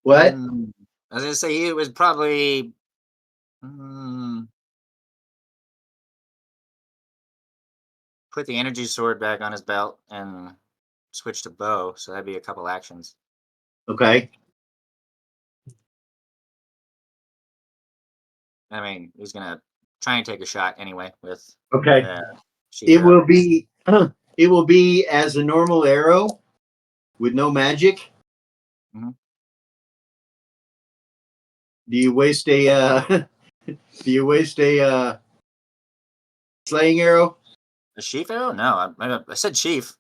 What? I was gonna say it was probably. Put the energy sword back on his belt and switch to bow, so that'd be a couple actions. Okay. I mean, he's gonna try and take a shot anyway with. Okay. Sheet It Drop. will be. It will be as a normal arrow, with no magic. Mhm. Do you waste a? Do you waste a slaying arrow? A sheaf arrow? No, I said sheaf.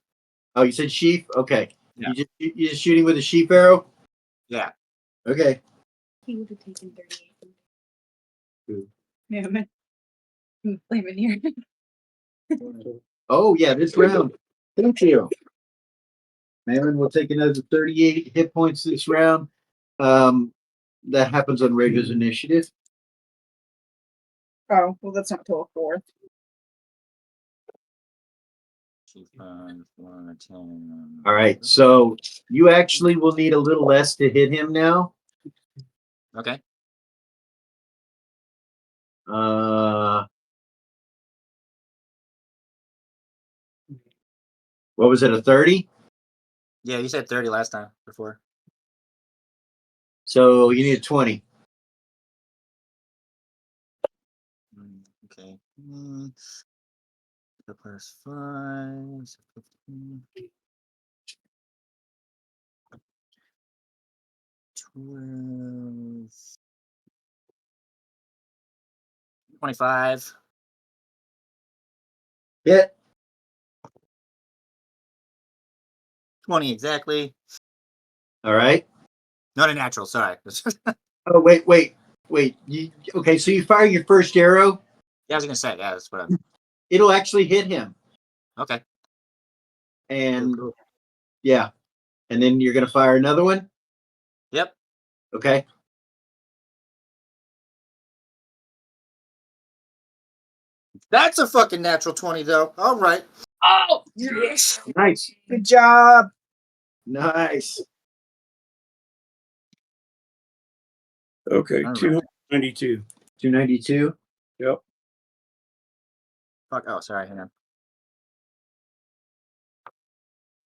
Oh, you said sheaf. Okay. Yeah. You just shooting with a sheep arrow. Yeah. Okay. He would have taken 38. Who? Yeah, man. I'm blaming here. Oh yeah, this round. Thank you. Mammon will take another 38 hit points this round. That happens on Rega's initiative. Oh, well, that's not till a fourth. Sheaf 5, 4, 10. All right, so you actually will need a little less to hit him now. Okay. What was it, a 30? Yeah, you said 30 last time before. So you need a 20. Okay. So plus 5. So 15. 12. 25. Hit. 20 exactly. All right. Not a natural, sorry. Oh, wait. Okay, so you fire your first arrow. Yeah, I was gonna say, yeah, that's what I'm. It'll actually hit him. Okay. And Cool. yeah. And then you're going to fire another one. Yep. Okay. That's a fucking natural 20, though. All right. Oh, yes. Nice. Good job. Nice. Okay, All right. 292. 292. Yep. Fuck. Oh, sorry. Hang on.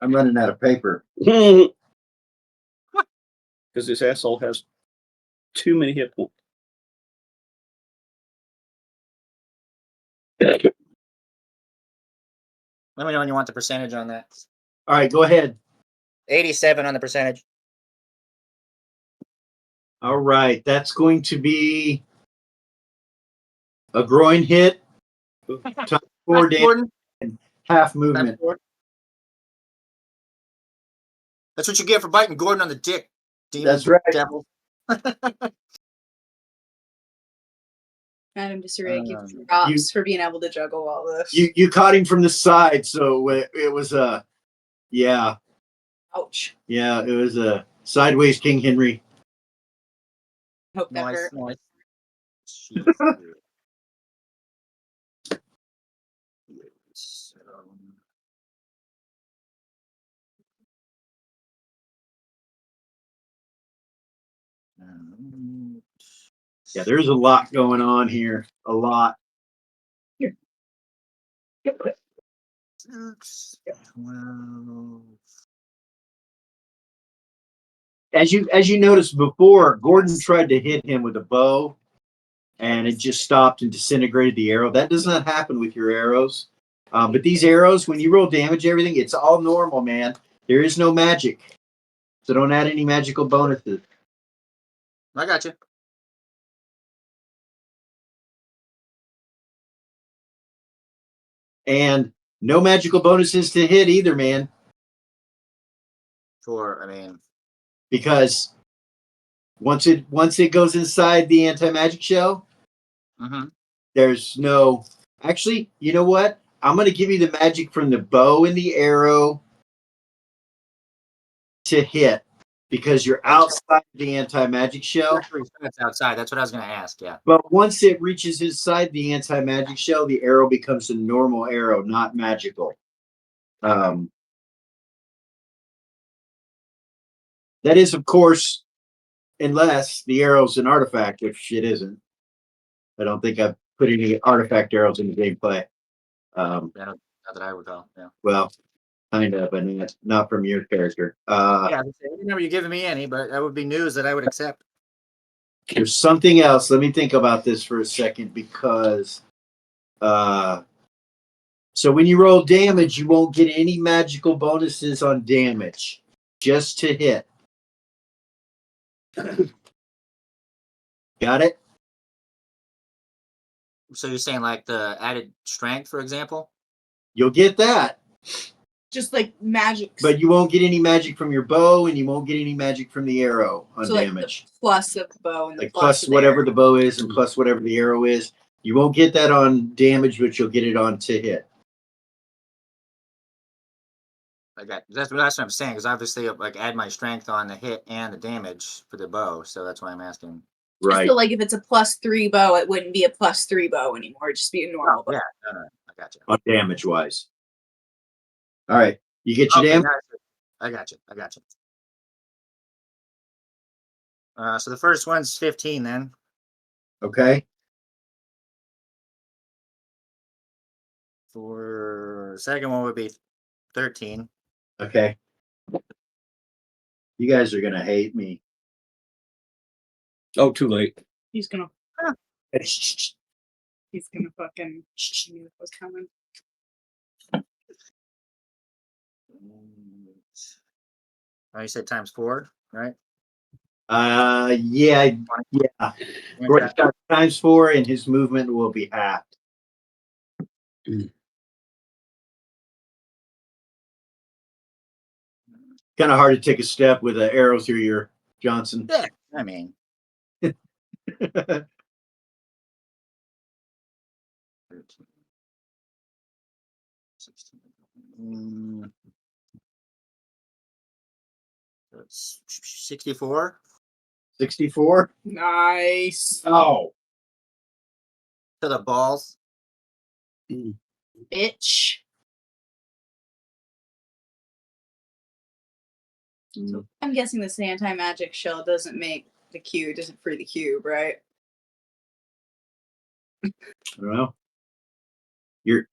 I'm running out of paper. Because this asshole has too many hit points. Let me know when you want the percentage on that. All right, go ahead. 87 on the percentage. All right, that's going to be a groin hit, times 4 damage, Gordon. and half Times movement. 4. That's what you get for biting Gordon on the dick. Demon That's right. Devil. Madame Desiree gives Um, props for being able to juggle all this. You caught him from the side, so it was a yeah, Ouch. it was a sideways King Henry. Hope that Nice, hurt. nice. Jeez. So, Yeah, there's a lot going on here. A lot. 6, 12. As you noticed before, Gordon tried to hit him with a bow, and it just stopped and disintegrated the arrow. That does not happen with your arrows. But these arrows, when you roll damage, everything, it's all normal, man. There is no magic, so don't add any magical bonuses. I got you. And no magical bonuses to hit either, man, I mean, because once it goes inside the anti-magic shell, there's no. Actually, you know what? I'm going to give you the magic from the bow and the arrow to hit because you're outside the anti-magic shell. That's outside. That's what I was going to ask. Yeah. But once it reaches inside the anti-magic shell, the arrow becomes a normal arrow, not magical. That is, of course, unless the arrow's an artifact, which it isn't. I don't think I've put any artifact arrows in the gameplay. Not that I recall. Yeah. Well, kind of, but not from your character. Yeah. I remember you giving me any, but that would be news that I would accept. There's something else. Let me think about this for a second because so when you roll damage, you won't get any magical bonuses on damage, just to hit. Got it? So you're saying like the added strength, for example? You'll get that. Just like magic. But you won't get any magic from your bow, and you won't get any magic from the arrow on so damage. Like the plus of the bow and the Like plus plus of whatever the the bow is and plus whatever the arrow is. You won't get that on damage, but you'll get it on to hit. That's what I'm saying, because obviously like add my strength on the hit and the damage for the bow, so that's why I'm asking. Right. So like if it's a +3 bow, it wouldn't be a +3 bow anymore. It'd just be a normal bow. Yeah, no, I got you. On damage wise. All right. You get your damage? Nice. I got you. So the first one's 15 then. Okay. For the second one would be 13. Okay. You guys are gonna hate me. Oh, too late. He's gonna fucking knew it was coming. Oh, you said times 4, right? Yeah. Right, times 4, and his movement will be halved. Kind of hard to take a step with an arrow through your Johnson. Yeah, I mean, 16. That's 64 64. Nice. Oh, to the balls. Bitch. So I'm guessing this anti-magic shell doesn't make the cube, doesn't free the cube, right? I don't know.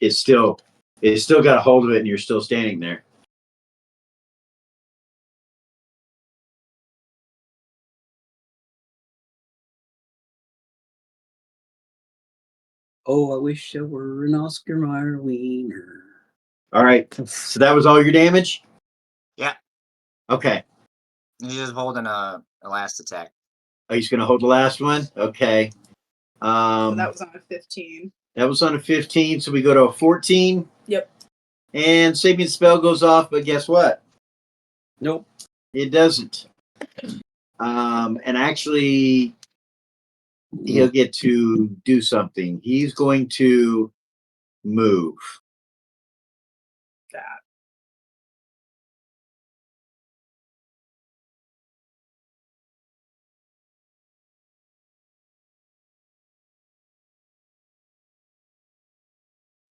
It's still got a hold of it, and you're still standing there. Oh, I wish I were an Oscar Mayer wiener. All right. So that was all your damage? Yeah. Okay. He's just holding a last attack. Oh, he's going to hold the last one? Okay. So that was on a 15. That was on a 15, so we go to a 14. Yep. And saving spell goes off, but guess what? Nope. It doesn't. And actually, he'll get to do something. He's going to move. That.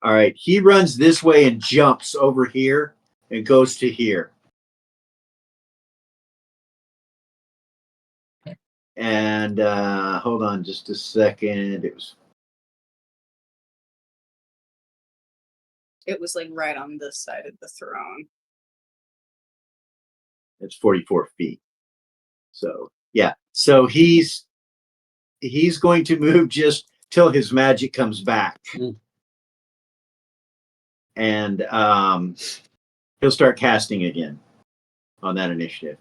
All right. He runs this way and jumps over here and goes to here. And hold on just a second. It was like right on this side of the throne. It's 44 feet. So yeah. So he's going to move just till his magic comes back. And he'll start casting again on that initiative.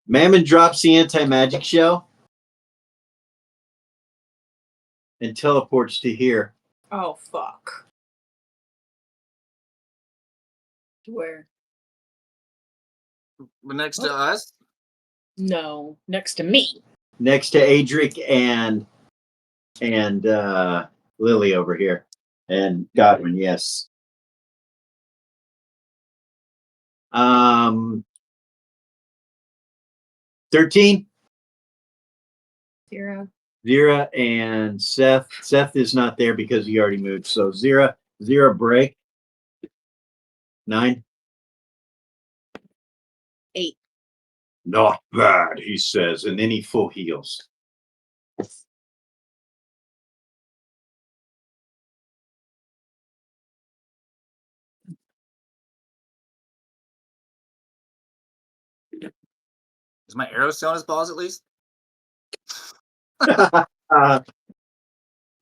Mammon drops the anti-magic shell and teleports to here. Oh, fuck. Where? Next to us? No, next to me. Next to Adric and Lily over here. And Godwin, yes. 13? 0. Zira and Seth. Seth is not there because he already moved. So Zira break. 9. 8. Not bad, he says, and then he full heals. Is my arrow still on his balls at least?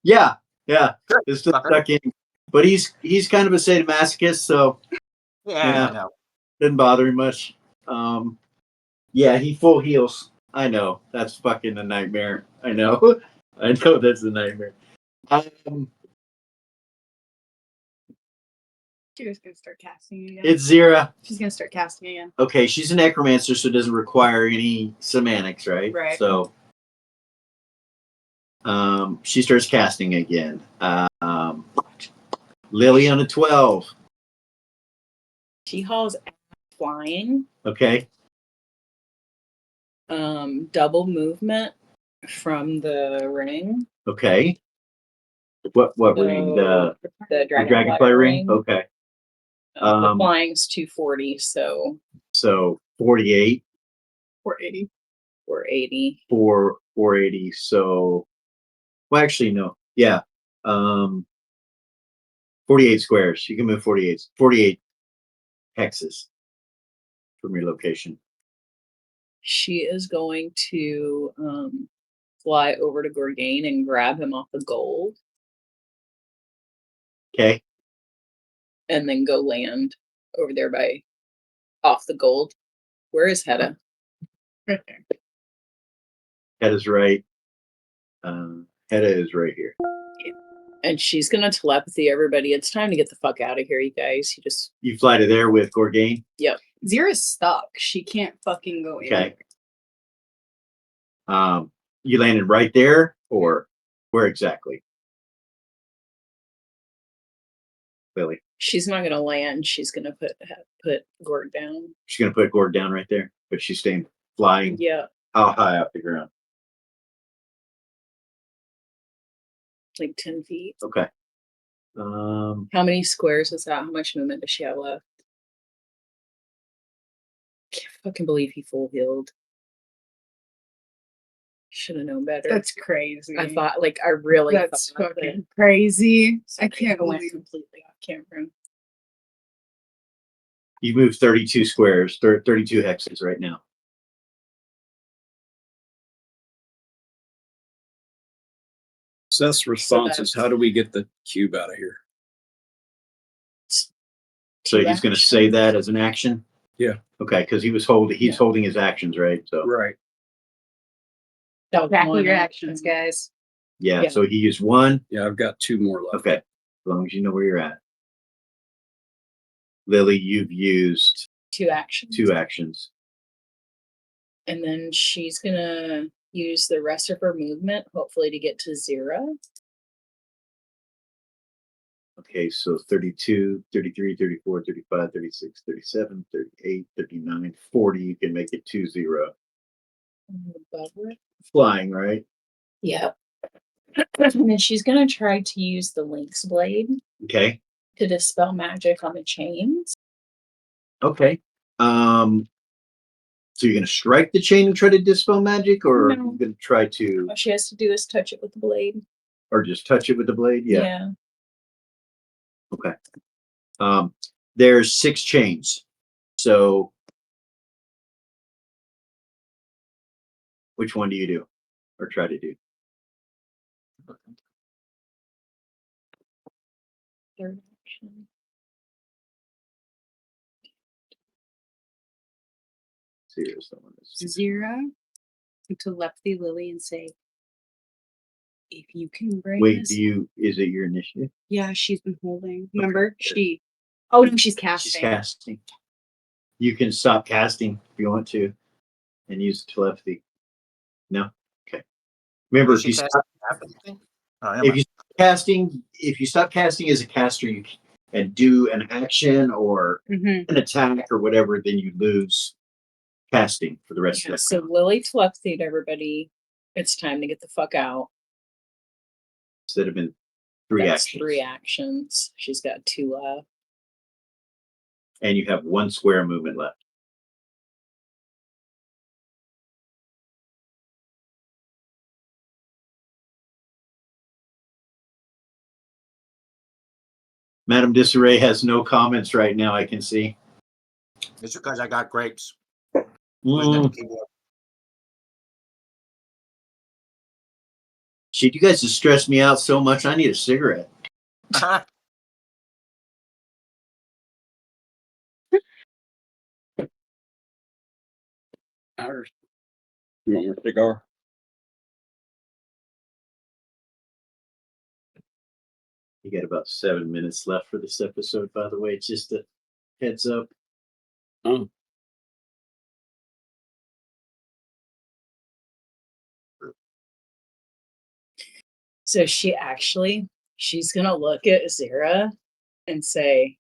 Yeah. It's still Fucker. stuck in. But he's kind of a sadomasochist, so Yeah, I know. doesn't bother him much. Yeah, he full heals. I know. That's fucking a nightmare. I know. I know that's a nightmare. She's gonna start casting again. It's Zira. She's gonna start casting again. Okay, she's a necromancer, so it doesn't require any semantics, right? Right. So she starts casting again. Lily on a 12. She hauls ass flying. Okay. Double movement from the ring. Okay. What ring? The The dragonfly ring? Okay. The flying's 240, so So 48 480. 480. 480. So, well, actually, no. Yeah. 48 squares. You can move 48 hexes from your location. She is going to fly over to Gorgain and grab him off the gold Okay. and then go land over there by off the gold. Where is Hedda? Right there. Hedda's right. Hedda is right here. And she's gonna telepathy everybody. It's time to get the fuck out of here, you guys. You fly to there with Gorgain. Zira's stuck. She can't fucking go Okay. in. You landed right there, or where exactly? Lily. She's not gonna land. She's gonna put Gorg down. She's gonna put Gord down right there, but she's staying flying. Yeah, How high off the ground? like 10 feet. Okay. How many squares is that? How much movement does she have left? Can't fucking believe he full healed. Should have known better. That's crazy. I thought, like, I really That's thought that- fucking crazy. Sorry, I can't went believe completely off camera. You move 32 squares, 32 hexes right now. Seth's response is, how do we get the cube out of here? So he's going to say that as an action. Yeah. Okay, because he's holding his actions, right? So Right. That was Tracking one your action. actions, guys. yeah, Yeah. so he used one. Yeah, I've got 2 more left. Okay, as long as you know where you're at. Lily, you've used 2 actions. 2 actions. And then she's gonna use the rest of her movement, hopefully to get to 0. Okay, so 32, 33, 34, 35, 36, 37, 38, 39, 40. You can make it 2-0. Above her. Flying, right? Yep. And then she's gonna try to use the Lynx Blade Okay. to dispel magic on the chains. Okay. So you're going to strike the chain and try to dispel magic, or No. you're going to try to, All she has to do is touch it with the blade. or just touch it with the blade? Yeah. Yeah. Okay. There's 6 chains. So which one do you do or try to do? Third action. Serious, that one is. Zira to telepathy Lily and say, if you can bring Wait, this. is it your initiative? Yeah, she's been holding. Remember? Oh no, she's casting. She's casting. You can stop casting if you want to and use telepathy. No? Okay. Remember, if you stop casting as a caster, you and do an action or Mm-hmm. an attack or whatever, then you lose casting for the rest Yeah, of the so round. Lily telepathied everybody. It's time to get the fuck out. Instead of been 3 That's actions. 3 actions. She's got 2 left. And you have 1 square movement left. Madame Disarray has no comments right now, I can see. It's because I got grapes. Mm. Shit, you guys just stressed me out so much. I need a cigarette. Ours. You want your cigar? You got about 7 minutes left for this episode, by the way. It's just a heads up. Oh. So she's gonna look at Zira and say,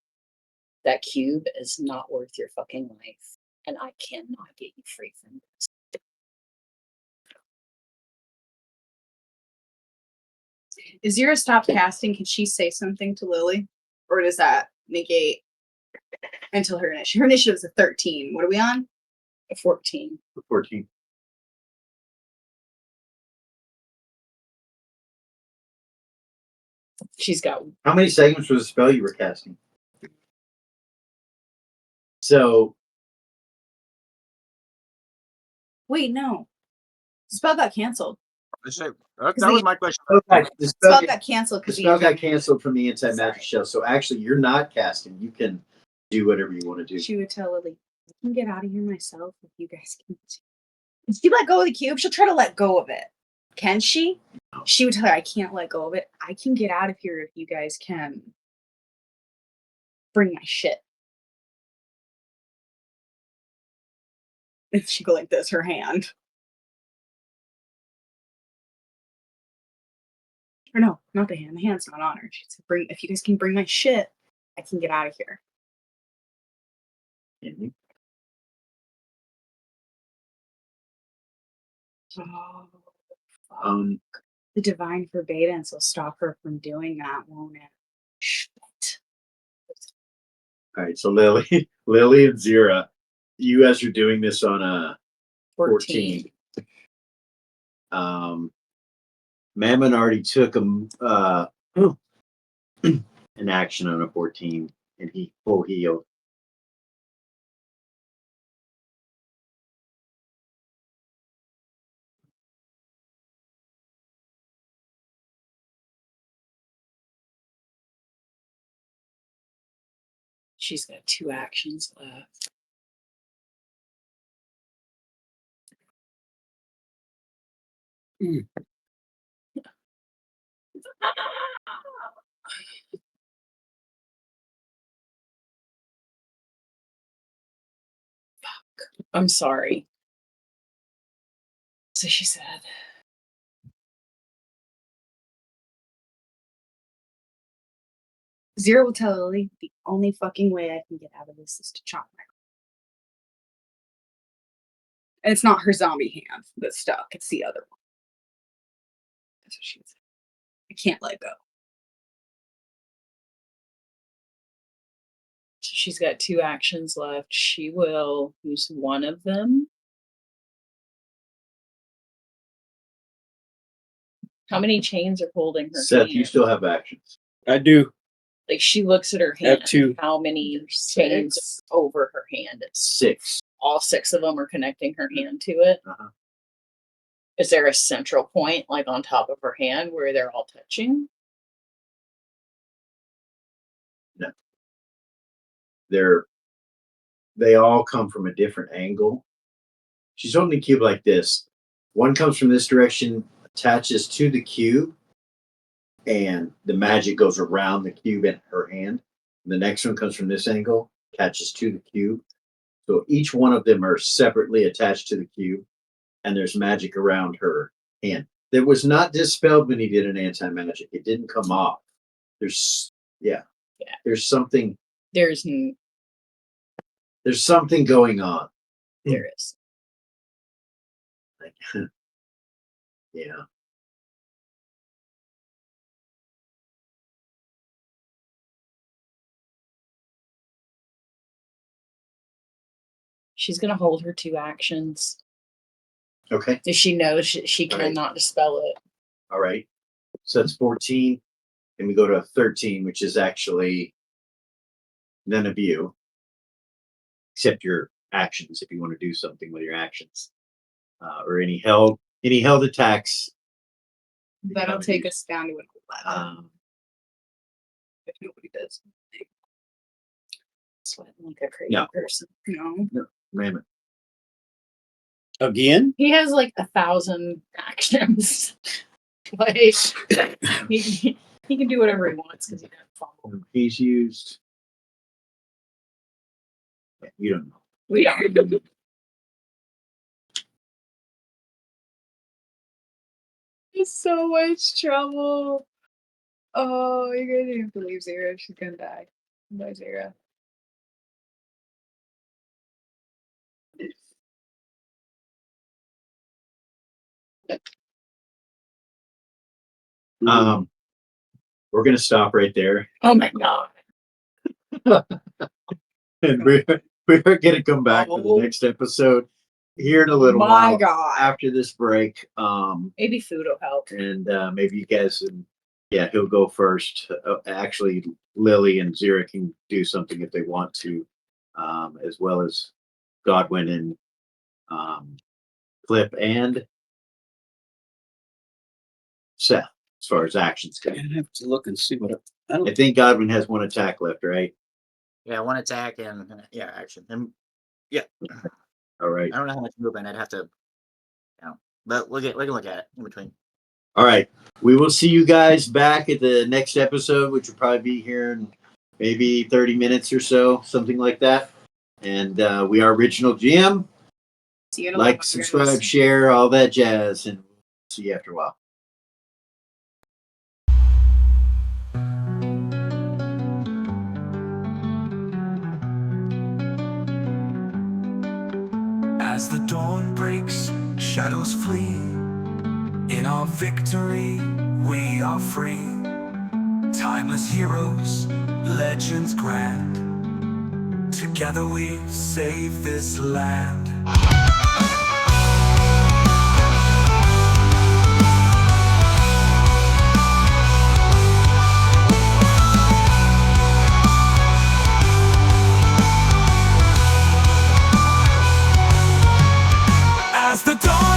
that cube is not worth your fucking life, and I cannot get you free from this. Is Zira stopped casting? Can she say something to Lily? Or does that negate? until her initiative. Her initiative is a 13. What are we on? A 14. 14. She's got How many segments was the spell you were casting? So Wait, no. Spell got canceled. That was my question. the Spell got canceled the because spell got canceled from the anti-magic shell. So actually, you're not casting. You can do whatever you want to do. She would tell Lily, I can get out of here myself if you guys can. If she let go of the cube, she'll try to let go of it. Can she? No. She would tell her, I can't let go of it. I can get out of here if you guys can bring my shit. And she go like this, her hand. Or no, not the hand. The hand's not on her. She said, if you guys can bring my shit, I can get out of here. Mhm. Oh, fuck. The divine forbiddance will stop her from doing that, won't it? Shit. All right, so Lily and Zira, you guys are doing this on a 14. Mammon already took an action on a 14, and he full healed. She's got 2 actions left. Fuck. I'm sorry. So she said. Zero will tell Lily the only fucking way I can get out of this is to chop my. And it's not her zombie hand that's stuck, it's the other one. That's what she would say. I can't let go. So she's got 2 actions left. She will use one of them. How many chains are holding her Seth, hand? you still have actions. I do. Like she looks at her I have hand. 2. How many chains over her hand? It's 6. all 6 of them are connecting her hand to it. Uh-huh. Is there a central point, like on top of her hand, where they're all touching? No. They all come from a different angle. She's holding the cube like this. One comes from this direction, attaches to the cube, and the magic goes around the cube in her hand. The next one comes from this angle, attaches to the cube. So each one of them are separately attached to the cube, and there's magic around her hand. That was not dispelled when he did an anti-magic. It didn't come off. There's something. There's There's something going on. there is. Like, yeah. She's gonna hold her 2 actions. Okay. If she knows she All right. cannot dispel it. All right. So that's 14. And we go to 13, which is actually none of you, except your actions, if you want to do something with your actions, or any held attacks. That'll take us down to an 11 if nobody does. Sweating like a crazy No. person. No. Mammoth. Again? He has like 1,000 actions. Like he can do whatever he wants because he doesn't fumble. He's used. Yeah, you don't know. We don't. It's so much trouble. Oh, you're gonna have to leave Zara. She's gonna die. Bye, Zara. We're gonna stop right there. Oh my god. And we're gonna come back for the next episode here in a little My while God. after this break. Maybe food will help. And maybe you guys, yeah, he'll go first. Actually, Lily and Zira can do something if they want to, as well as Godwin and Clip and Seth, as far as actions go. I have to look and see what I I don't. think Godwin has one attack left, right? Yeah, one attack and yeah, action. And All right. I don't know how much movement. I'd have to, but we can look at it in between. All right. We will see you guys back at the next episode, which will probably be here in maybe 30 minutes or so, something like that. And we are Original GM. See you in a Like, while, subscribe, guys. share, all that jazz, and see you after a while. As the dawn breaks, shadows flee. In our victory, we are free. Timeless heroes, legends grand. Together we save this land. As the dawn